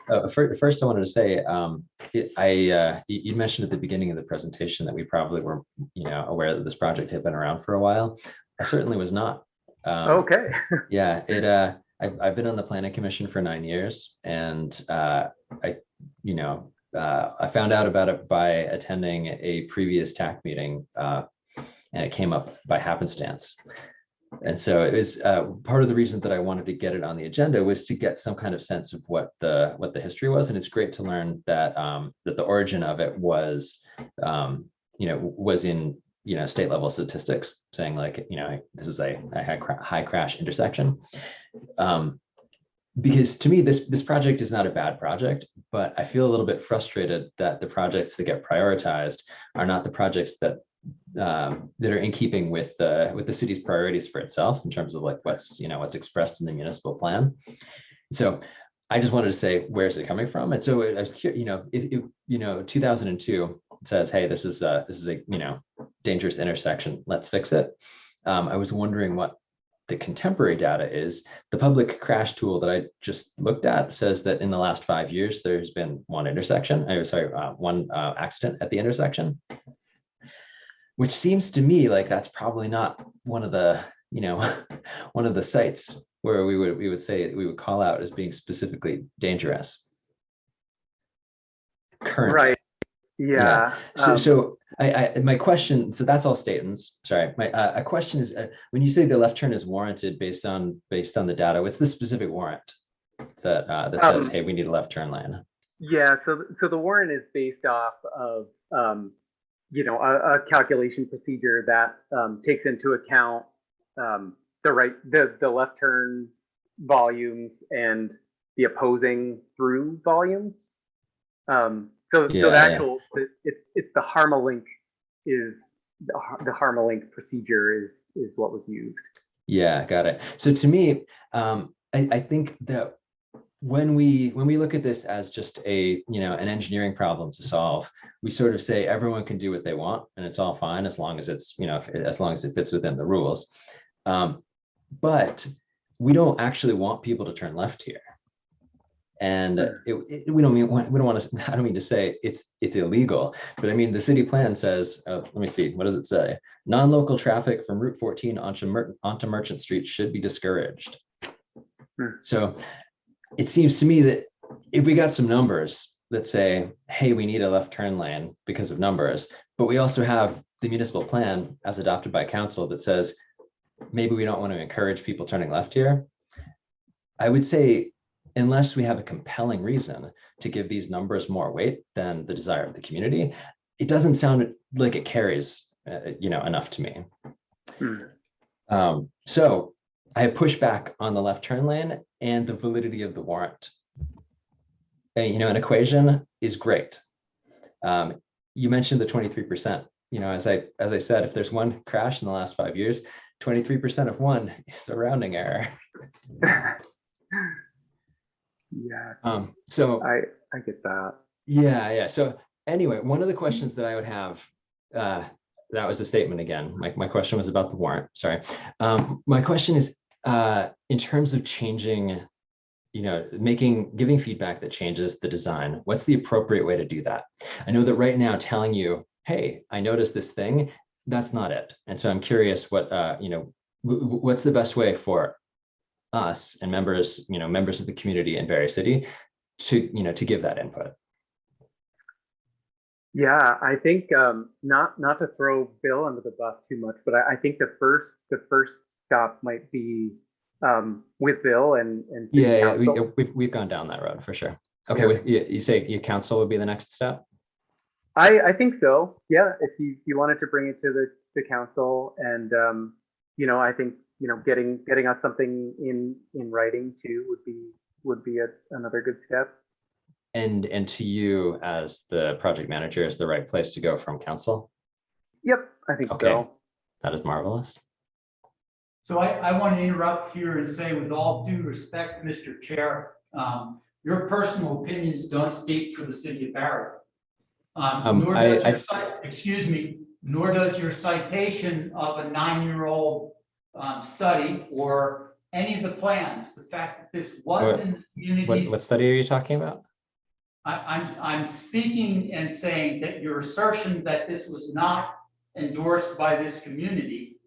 First, I wanted to say, you mentioned at the beginning of the presentation that we probably were, aware that this project had been around for a while. I certainly was not. Okay. Yeah, I've been on the planning commission for 9 years, and I found out about it by attending a previous TAC meeting, and it came up by happenstance. And so it was part of the reason that I wanted to get it on the agenda was to get some kind of sense of what the history was. And it's great to learn that that the origin of it was, was in, state level statistics saying like, this is a high crash intersection. Because to me, this project is not a bad project, but I feel a little bit frustrated that the projects that get prioritized are not the projects that are in keeping with the city's priorities for itself in terms of like what's expressed in the municipal plan. So I just wanted to say, where's it coming from? And so I was curious, if 2002 says, hey, this is a dangerous intersection, let's fix it. I was wondering what the contemporary data is. The public crash tool that I just looked at says that in the last 5 years, there's been one accident at the intersection, which seems to me like that's probably not one of the sites where we would say we would call out as being specifically dangerous. Currently. Right. Yeah. So my question, so that's all statements. Sorry, my a question is when you say the left turn is warranted based on the data, what's the specific warrant that says, hey, we need a left turn lane? Yeah. So the warrant is based off of a calculation procedure that takes into account the left turn volumes and the opposing through volumes. So the actual it's the Harmalink is the Harmalink procedure is what was used. Yeah, got it. So to me, I think that when we look at this as just an engineering problem to solve, we sort of say everyone can do what they want and it's all fine as long as it's as long as it fits within the rules. But we don't actually want people to turn left here. And we don't want to. I don't mean to say it's illegal, but I mean the city plan says. Let me see. What does it say? Non-local traffic from Route 14 onto Merchant Street should be discouraged. So it seems to me that if we got some numbers that say, hey, we need a left turn lane because of numbers, but we also have the municipal plan as adopted by council that says maybe we don't want to encourage people turning left here. I would say, unless we have a compelling reason to give these numbers more weight than the desire of the community, it doesn't sound like it carries, enough to me. So I have pushback on the left turn lane and the validity of the warrant. And, an equation is great. You mentioned the 23%. As I said, if there's one crash in the last 5 years, 23% of one is a rounding error. Yeah. So I get that. Yeah. So anyway, one of the questions that I would have, that was a statement again. My question was about the warrant. Sorry. My question is, in terms of changing, giving feedback that changes the design, what's the appropriate way to do that? I know that right now telling you, hey, I noticed this thing, that's not it. And so I'm curious what, what's the best way for us and members of the community in Barre City to give that input? Yeah, I think not to throw Bill under the bus too much, but I think the first stop might be with Bill and we've gone down that road for sure. Okay, you say your council would be the next step? I think so. Yeah, if you wanted to bring it to the council, and I think getting us something in writing too would be another good step. And to you as the project manager is the right place to go from council? Yep, I think so. That is marvelous. So I want to interrupt here and say, with all due respect, Mr. Chair, your personal opinions don't speak for the city of Barre. Nor does your citation of a 9-year-old study or any of the plans. The fact that this was in the communities. What study are you talking about? I'm speaking and saying that your assertion that this was not endorsed by this community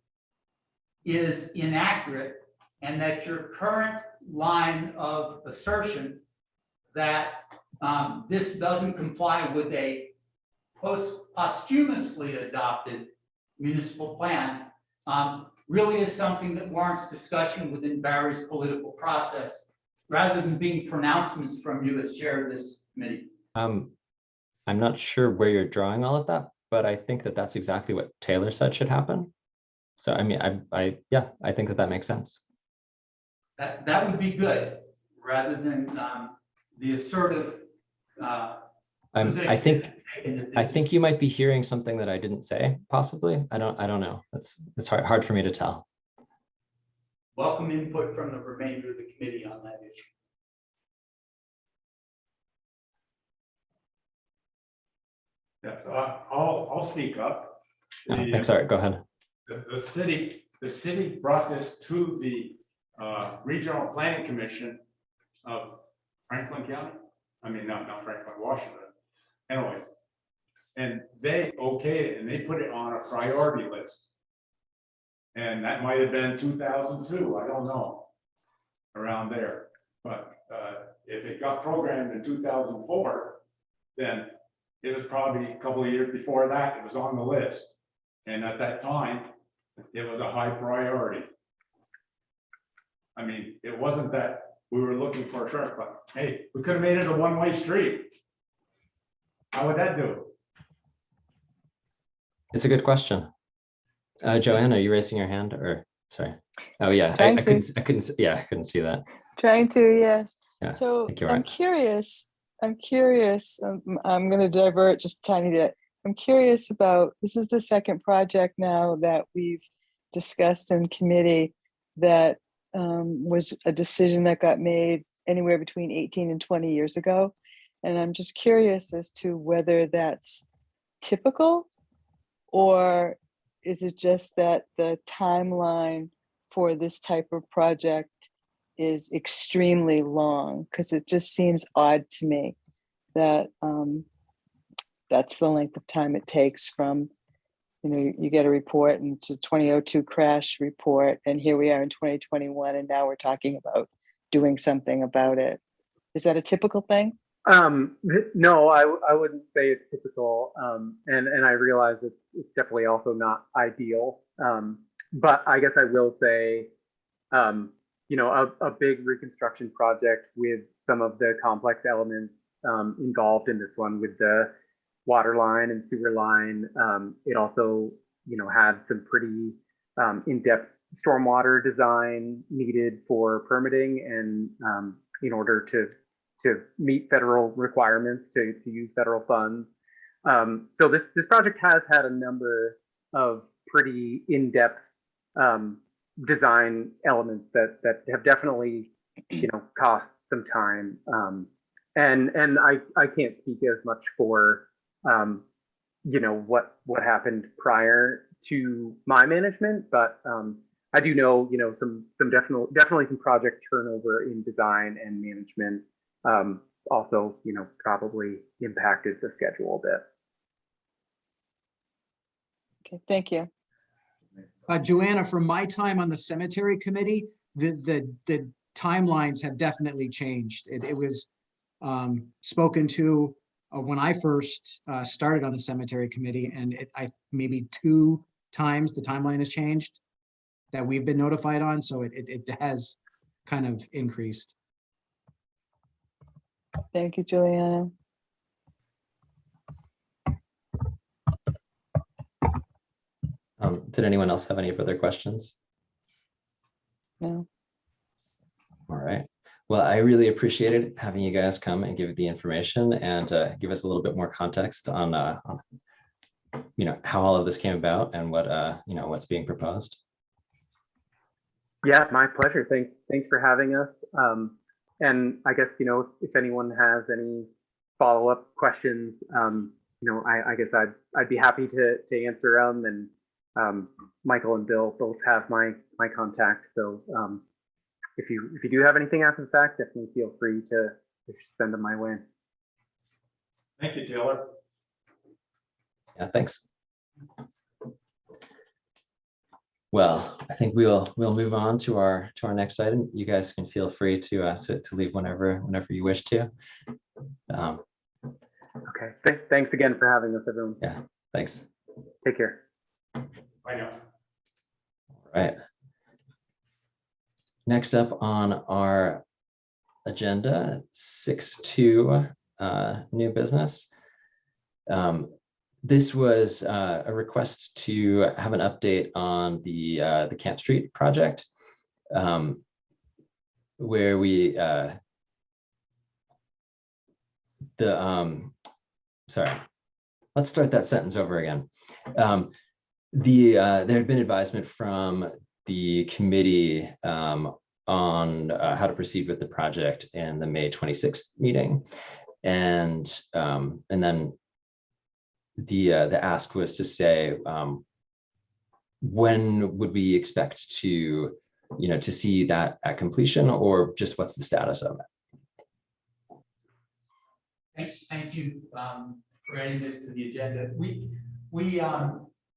is inaccurate, and that your current line of assertion that this doesn't comply with a posthumously adopted municipal plan really is something that warrants discussion within Barry's political process, rather than being pronouncements from you as chair of this committee. I'm not sure where you're drawing all of that, but I think that that's exactly what Taylor said should happen. So I mean, yeah, I think that makes sense. That would be good, rather than the assertive. I think you might be hearing something that I didn't say, possibly. I don't know. It's hard for me to tell. Welcome input from the remainder of the committee on that issue. Yes, I'll speak up. Thanks, Art, go ahead. The city brought this to the Regional Planning Commission of Franklin County. I mean, not Franklin, Washington. Anyways, and they okayed it and they put it on a priority list. And that might have been 2002, I don't know, around there. But if it got programmed in 2004, then it was probably a couple of years before that, it was on the list. And at that time, it was a high priority. I mean, it wasn't that we were looking for a shortcut. Hey, we could have made it a one-way street. How would that do? It's a good question. Joanne, are you raising your hand or sorry? Oh yeah, I Trying to. couldn't see that. Trying to, yes. Yeah, So thank you, I'm Art. curious, I'm going to divert just a tiny bit. I'm curious about, this is the second project now that we've discussed in committee that was a decision that got made anywhere between 18 and 20 years ago. And I'm just curious as to whether that's typical, or is it just that the timeline for this type of project is extremely long? Because it just seems odd to me that that's the length of time it takes from, you get a report and it's a 2002 crash report, and here we are in 2021, and now we're talking about doing something about it. Is that a typical thing? No, I wouldn't say it's typical. And I realize it's definitely also not ideal. But I guess I will say, a big reconstruction project with some of the complex elements involved in this one, with the water line and sewer line. It also, had some pretty in-depth stormwater design needed for permitting and in order to meet federal requirements to use federal funds. So this project has had a number of pretty in-depth design elements that have definitely, cost some time. And I can't speak as much for, what happened prior to my management, but I do know, some definitely some project turnover in design and management also, probably impacted the schedule a bit. Okay, thank you. Joanna, from my time on the cemetery committee, the timelines have definitely changed. It was spoken to when I first started on the cemetery committee, and maybe 2 times the timeline has changed that we've been notified on. So it has kind of increased. Thank you, Juliana. Did anyone else have any further questions? No. All right. Well, I really appreciated having you guys come and give the information and give us a little bit more context on how all of this came about and what what's being proposed. Yeah, my pleasure. Thanks for having us. And I guess, if anyone has any follow-up questions, I guess I'd be happy to answer them. And Michael and Bill both have my contact. So if you do have anything after the fact, definitely feel free to send them my way. Thank you, Taylor. Yeah, thanks. Well, I think we'll move on to our next item. You guys can feel free to leave whenever you wish to. Okay, thanks again for having us, everyone. Yeah, thanks. Take care. Bye now. All right. Next up on our agenda, 6.2, new business. This was a request to have an update on the Camp Street project, where we sorry, let's start that sentence over again. There had been advisement from the committee on how to proceed with the project in the May 26th meeting, and then the ask was to say, when would we expect to see that at completion, or just what's the status of it? Thank you for adding this to the agenda. We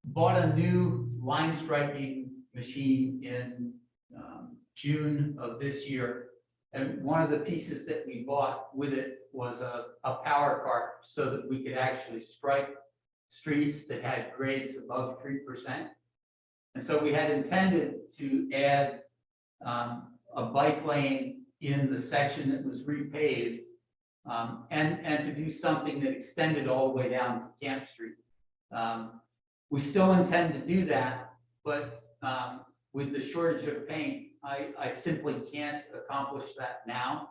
bought a new line striping machine in June of this year. And one of the pieces that we bought with it was a power cart so that we could actually stripe streets that had grades above 3%. And so we had intended to add a bike lane in the section that was repaved, and to do something that extended all the way down to Camp Street. We still intend to do that, but with the shortage of paint, I simply can't accomplish that now.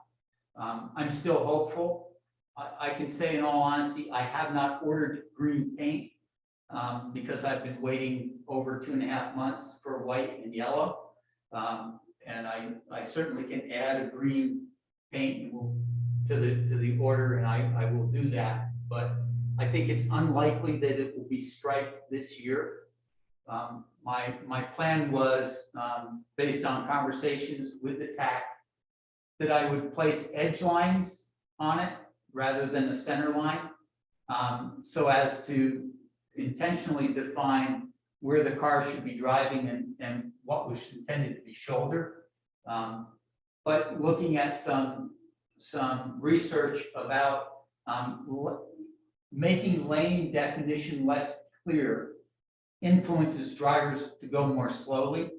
I'm still hopeful. I can say in all honesty, I have not ordered green paint because I've been waiting over 2.5 months for white and yellow. And I certainly can add a green paint to the order, and I will do that. But I think it's unlikely that it will be striped this year. My plan was, based on conversations with the TAC, that I would place edge lines on it rather than a center line, so as to intentionally define where the car should be driving and what was intended to be shoulder. But looking at some research about making lane definition less clear influences drivers to go more slowly.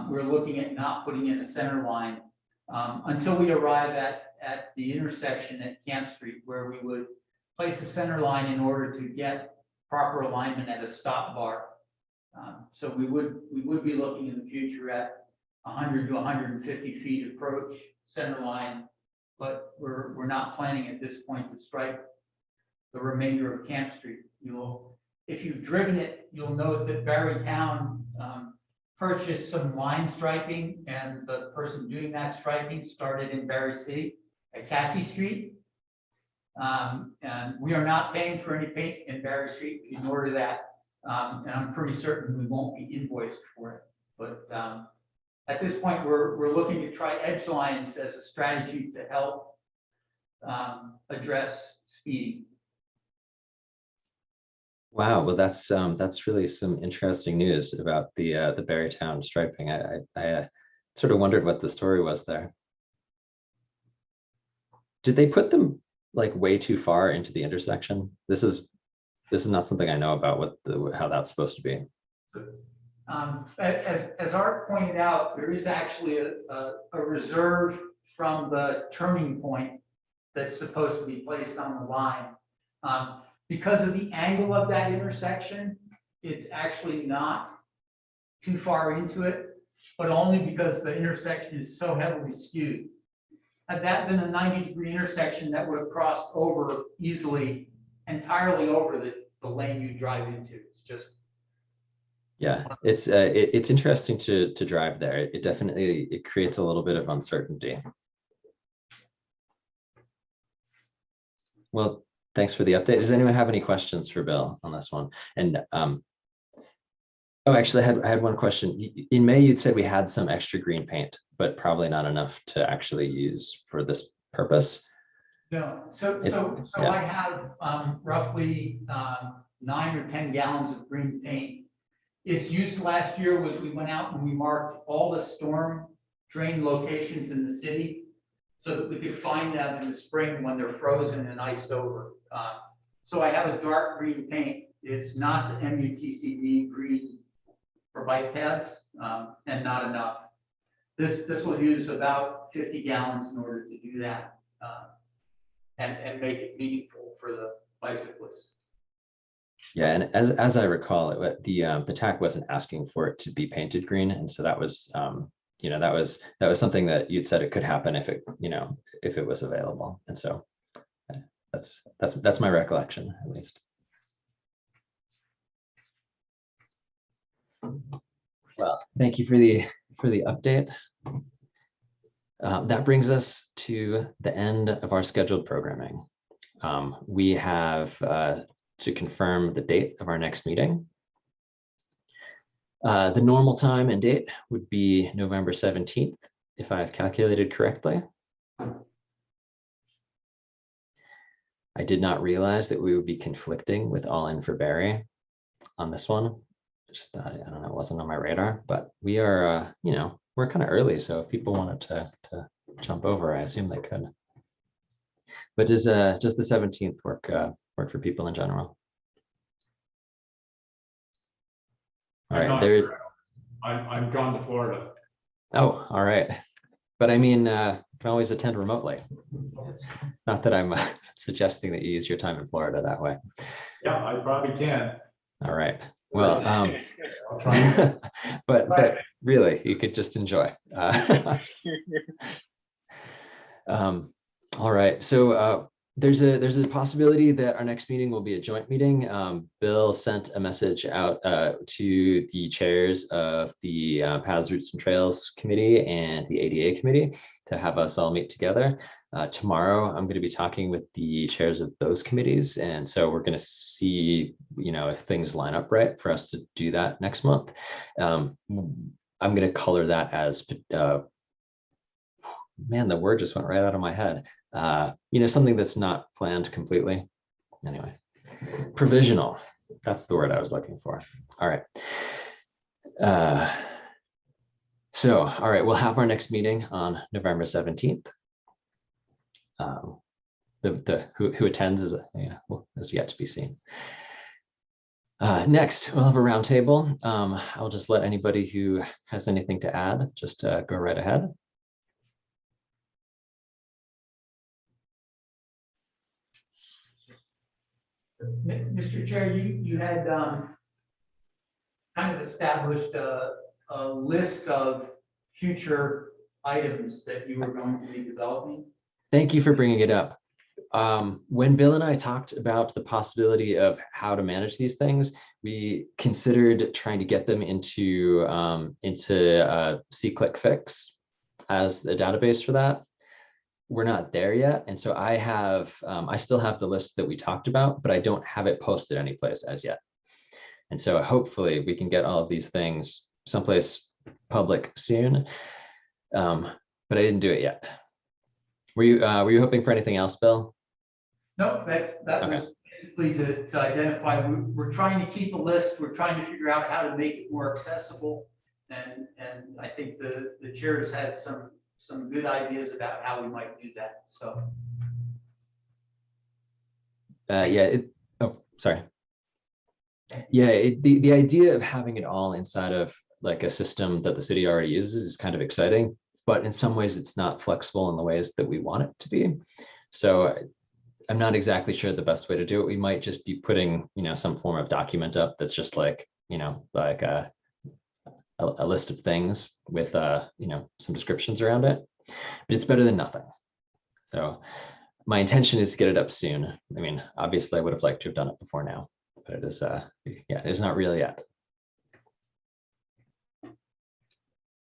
We're looking at not putting in a center line until we arrive at the intersection at Camp Street, where we would place a center line in order to get proper alignment at a stop bar. So we would be looking in the future at 100 to 150 feet approach center line, but we're not planning at this point to stripe the remainder of Camp Street. If you've driven it, you'll note that Barrytown purchased some line striping, and the person doing that striping started in Barry City at Cassie Street. And we are not paying for any paint in Barry Street in order that, and I'm pretty certain we won't be invoiced for it. But at this point, we're looking to try edge lines as a strategy to help address speeding. Wow, well, that's really some interesting news about the Barrytown striping. I sort of wondered what the story was there. Did they put them like way too far into the intersection? This is not something I know about how that's supposed to be. As Art pointed out, there is actually a reserve from the turning point that's supposed to be placed on the line. Because of the angle of that intersection, it's actually not too far into it, but only because the intersection is so heavily skewed. Had that been a 90-degree intersection, that would have crossed over easily, entirely over the lane you drive into. It's just. Yeah, it's interesting to drive there. It definitely creates a little bit of uncertainty. Well, thanks for the update. Does anyone have any questions for Bill on this one? And oh, actually, I had one question. In May, you'd said we had some extra green paint, but probably not enough to actually use for this purpose. No, so It's- yeah. I have roughly 9 or 10 gallons of green paint. Its use last year was we went out and we marked all the storm drain locations in the city so that we could find them in the spring when they're frozen and iced over. So I have a dark green paint. It's not the MUTCD green for bike paths and not enough. This will use about 50 gallons in order to do that. And make it meaningful for the bicyclists. Yeah, and as I recall, the TAC wasn't asking for it to be painted green, and so that was that was something that you'd said it could happen if it was available, and so that's my recollection at least. Well, thank you for the update. That brings us to the end of our scheduled programming. We have to confirm the date of our next meeting. The normal time and date would be November 17th, if I have calculated correctly. I did not realize that we would be conflicting with All In for Barrie on this one. Just, I don't know, it wasn't on my radar, but we are, we're kind of early. So if people wanted to jump over, I assume they could. But does the 17th work for people in general? All right, there. I'm gone to Florida. Oh, all right. But I mean, you can always attend remotely. Not that I'm suggesting that you use your time in Florida that way. Yeah, I probably can. All right. Well, I'll try. but really, you could just enjoy. All right. So there's a possibility that our next meeting will be a joint meeting. Bill sent a message out to the chairs of the Paths, Routes, and Trails Committee and the ADA Committee to have us all meet together. Tomorrow, I'm going to be talking with the chairs of those committees, and so we're going to see, if things line up right for us to do that next month. I'm going to color that as, man, the word just went right out of my head. Something that's not planned completely. Anyway, provisional. That's the word I was looking for. All right. All right, we'll have our next meeting on November 17th. Who attends is yet to be seen. Next, we'll have a roundtable. I'll just let anybody who has anything to add just go right ahead. Mr. Chair, you had kind of established a list of future items that you were going to be developing. Thank you for bringing it up. When Bill and I talked about the possibility of how to manage these things, we considered trying to get them into SeeClickFix as the database for that. We're not there yet, and so I still have the list that we talked about, but I don't have it posted anyplace as yet. And so hopefully we can get all of these things someplace public soon, but I didn't do it yet. Were you hoping for anything else, Bill? No, that Okay. was basically to identify. We're trying to keep a list. We're trying to figure out how to make it more accessible, and I think the chairs had some good ideas about how we might do that. So. Sorry. Yeah, the idea of having it all inside of like a system that the city already uses is kind of exciting, but in some ways it's not flexible in the ways that we want it to be. So I'm not exactly sure the best way to do it. We might just be putting, some form of document up that's just like, like a list of things with, some descriptions around it, but it's better than nothing. So my intention is to get it up soon. I mean, obviously I would have liked to have done it before now, but it is, it is not real yet.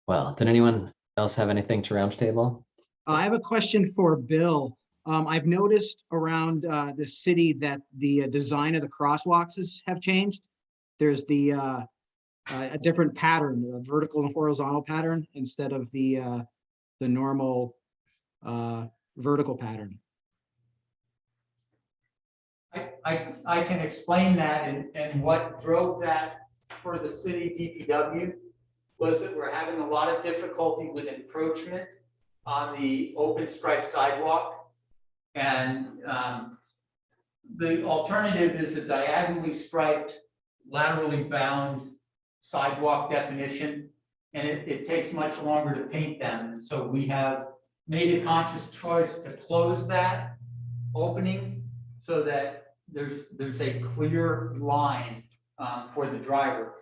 Well, did anyone else have anything to roundtable? I have a question for Bill. I've noticed around the city that the design of the crosswalks have changed. There's a different pattern, a vertical and horizontal pattern instead of the normal vertical pattern. I can explain that, and what drove that for the city DPW was that we're having a lot of difficulty with encroachment on the open striped sidewalk. And the alternative is a diagonally striped, laterally bound sidewalk definition. And it takes much longer to paint them. And so we have made a conscious choice to close that opening so that there's a clear line for the driver.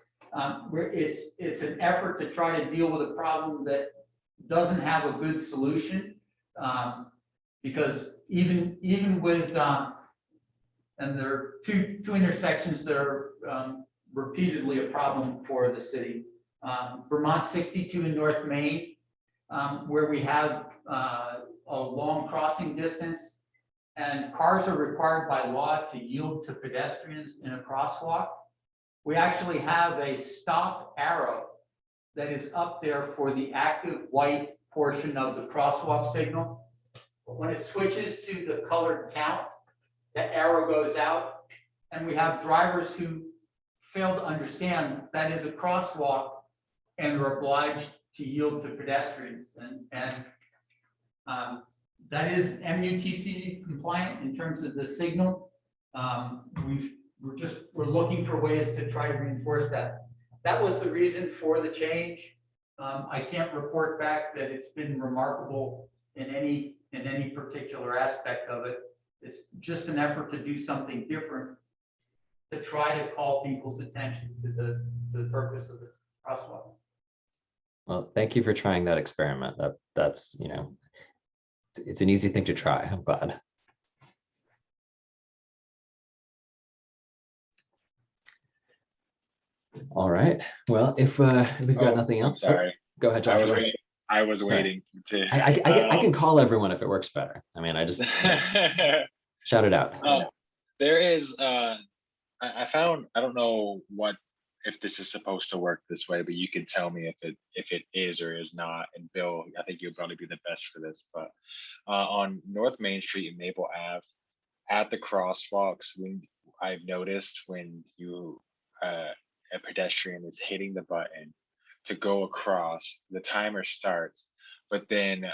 It's an effort to try to deal with a problem that doesn't have a good solution. Because even with, and there are two intersections that are repeatedly a problem for the city. Vermont 62 in North Main, where we have a long crossing distance, and cars are required by law to yield to pedestrians in a crosswalk. We actually have a stop arrow that is up there for the active white portion of the crosswalk signal. But when it switches to the colored count, the arrow goes out, and we have drivers who fail to understand that is a crosswalk and are obliged to yield to pedestrians. And that is MUTCD compliant in terms of the signal. We're looking for ways to try to reinforce that. That was the reason for the change. I can't report back that it's been remarkable in any particular aspect of it. It's just an effort to do something different to try to call people's attention to the purpose of the crosswalk. Well, thank you for trying that experiment. That's, you know, it's an easy thing to try. I'm glad. All right. Well, if we've got nothing else, Sorry, go ahead, I was Joshua. waiting. I was waiting to. I can call everyone if it works better. I mean, I just shout it out. There is. I found. I don't know if this is supposed to work this way, but you can tell me if it is or is not. And Bill, I think you'll probably be the best for this. But on North Main Street and Maple Ave, at the crosswalks, when I've noticed when you a pedestrian is hitting the button to go across, the timer starts, but then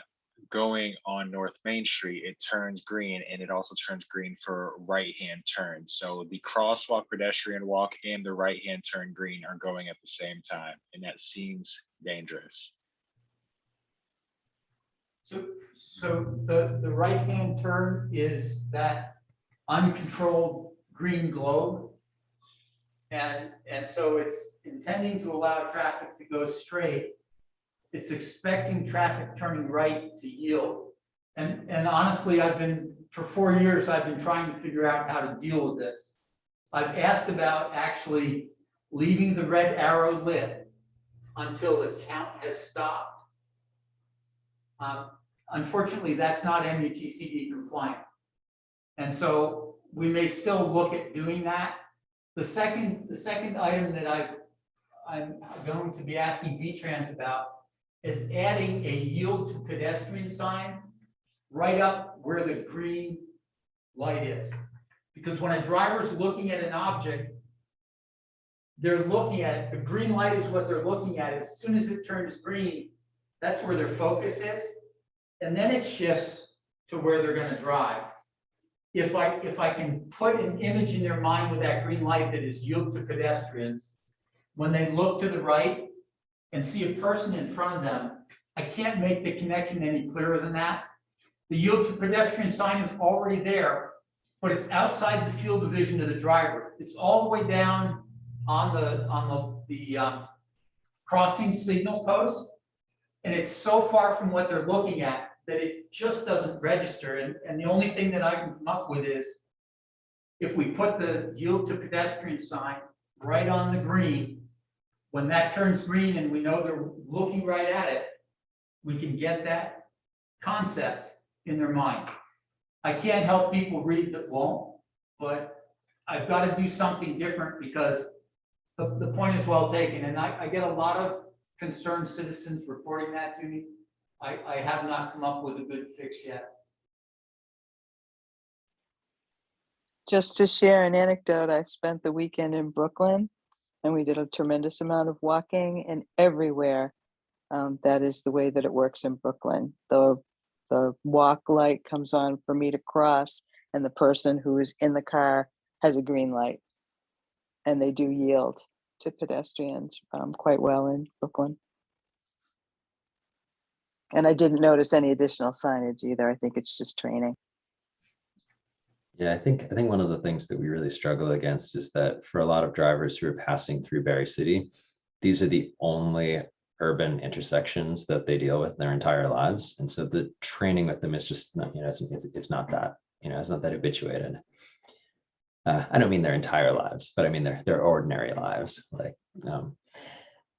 going on North Main Street, it turns green, and it also turns green for right-hand turn. So the crosswalk, pedestrian walk, and the right-hand turn green are going at the same time, and that seems dangerous. So the right-hand turn is that uncontrolled green globe. And so it's intending to allow traffic to go straight. It's expecting traffic turning right to yield. And honestly, for 4 years, I've been trying to figure out how to deal with this. I've asked about actually leaving the red arrow lit until the count has stopped. Unfortunately, that's not MUTCD compliant. And so we may still look at doing that. The second item that I'm going to be asking VTrans about is adding a yield to pedestrian sign right up where the green light is. Because when a driver's looking at an object, they're looking at it, the green light is what they're looking at. As soon as it turns green, that's where their focus is. And then it shifts to where they're going to drive. If I can put an image in their mind with that green light that is yield to pedestrians, when they look to the right and see a person in front of them, I can't make the connection any clearer than that. The yield to pedestrian sign is already there, but it's outside the field of vision of the driver. It's all the way down on the crossing signal post, and it's so far from what they're looking at that it just doesn't register. And the only thing that I can come up with is if we put the yield to pedestrian sign right on the green, when that turns green and we know they're looking right at it, we can get that concept in their mind. I can't help people read that won't, but I've got to do something different because the point is well taken. And I get a lot of concerned citizens reporting that to me. I have not come up with a good fix yet. Just to share an anecdote, I spent the weekend in Brooklyn and we did a tremendous amount of walking, and everywhere that is the way that it works in Brooklyn. The walk light comes on for me to cross, and the person who is in the car has a green light. And they do yield to pedestrians quite well in Brooklyn. And I didn't notice any additional signage either. I think it's just training. Yeah, I think one of the things that we really struggle against is that for a lot of drivers who are passing through Berry City, these are the only urban intersections that they deal with their entire lives. And so the training with them is just not, it's not that, it's not that habituated. I don't mean their entire lives, but I mean their ordinary lives. Like,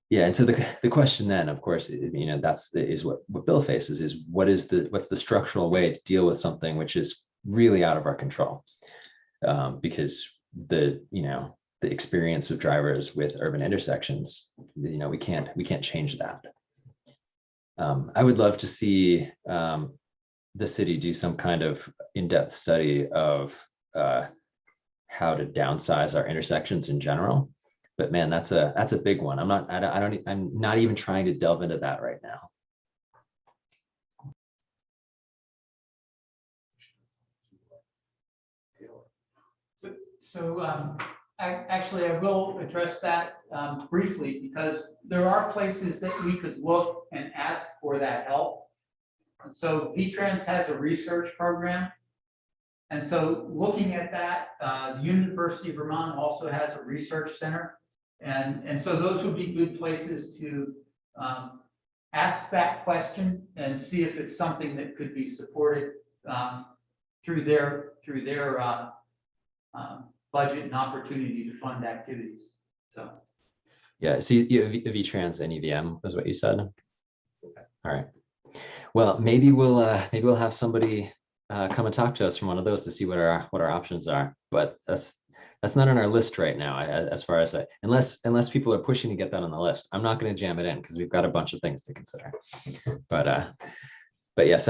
yeah. And so the question then, of course, is what Bill faces is what's the structural way to deal with something which is really out of our control, because the experience of drivers with urban intersections, we can't change that. I would love to see the city do some kind of in-depth study of how to downsize our intersections in general. But man, that's a big one. I'm not even trying to delve into that right now. So actually, I will address that briefly, because there are places that we could look and ask for that help. And so VTrans has a research program. And so looking at that, the University of Vermont also has a research center. And so those would be good places to ask that question and see if it's something that could be supported through their budget and opportunity to fund activities. So yeah, so VTrans and EVM was what you said. All right. Well, maybe we'll have somebody come and talk to us from one of those to see what our options are. But that's not on our list right now, as far as unless people are pushing to get that on the list. I'm not going to jam it in because we've got a bunch of things to consider. But yes,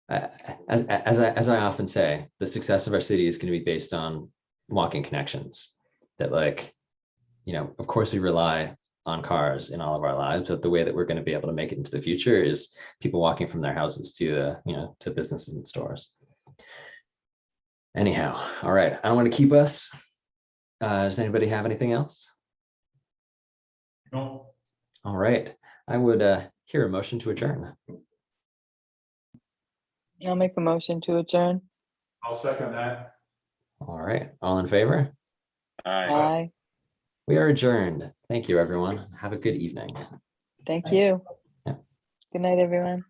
as I often say, the success of our city is going to be based on walking connections. That, of course we rely on cars in all of our lives, but the way that we're going to be able to make it into the future is people walking from their houses to to businesses and stores. Anyhow, all right. I don't want to keep us. Does anybody have anything else? No. All right. I would hear a motion to adjourn. I'll make a motion to adjourn. I'll second that. All right. All in favor? Aye. Aye. We are adjourned. Thank you, everyone. Have a good evening. Thank you. Yeah. Good night, everyone.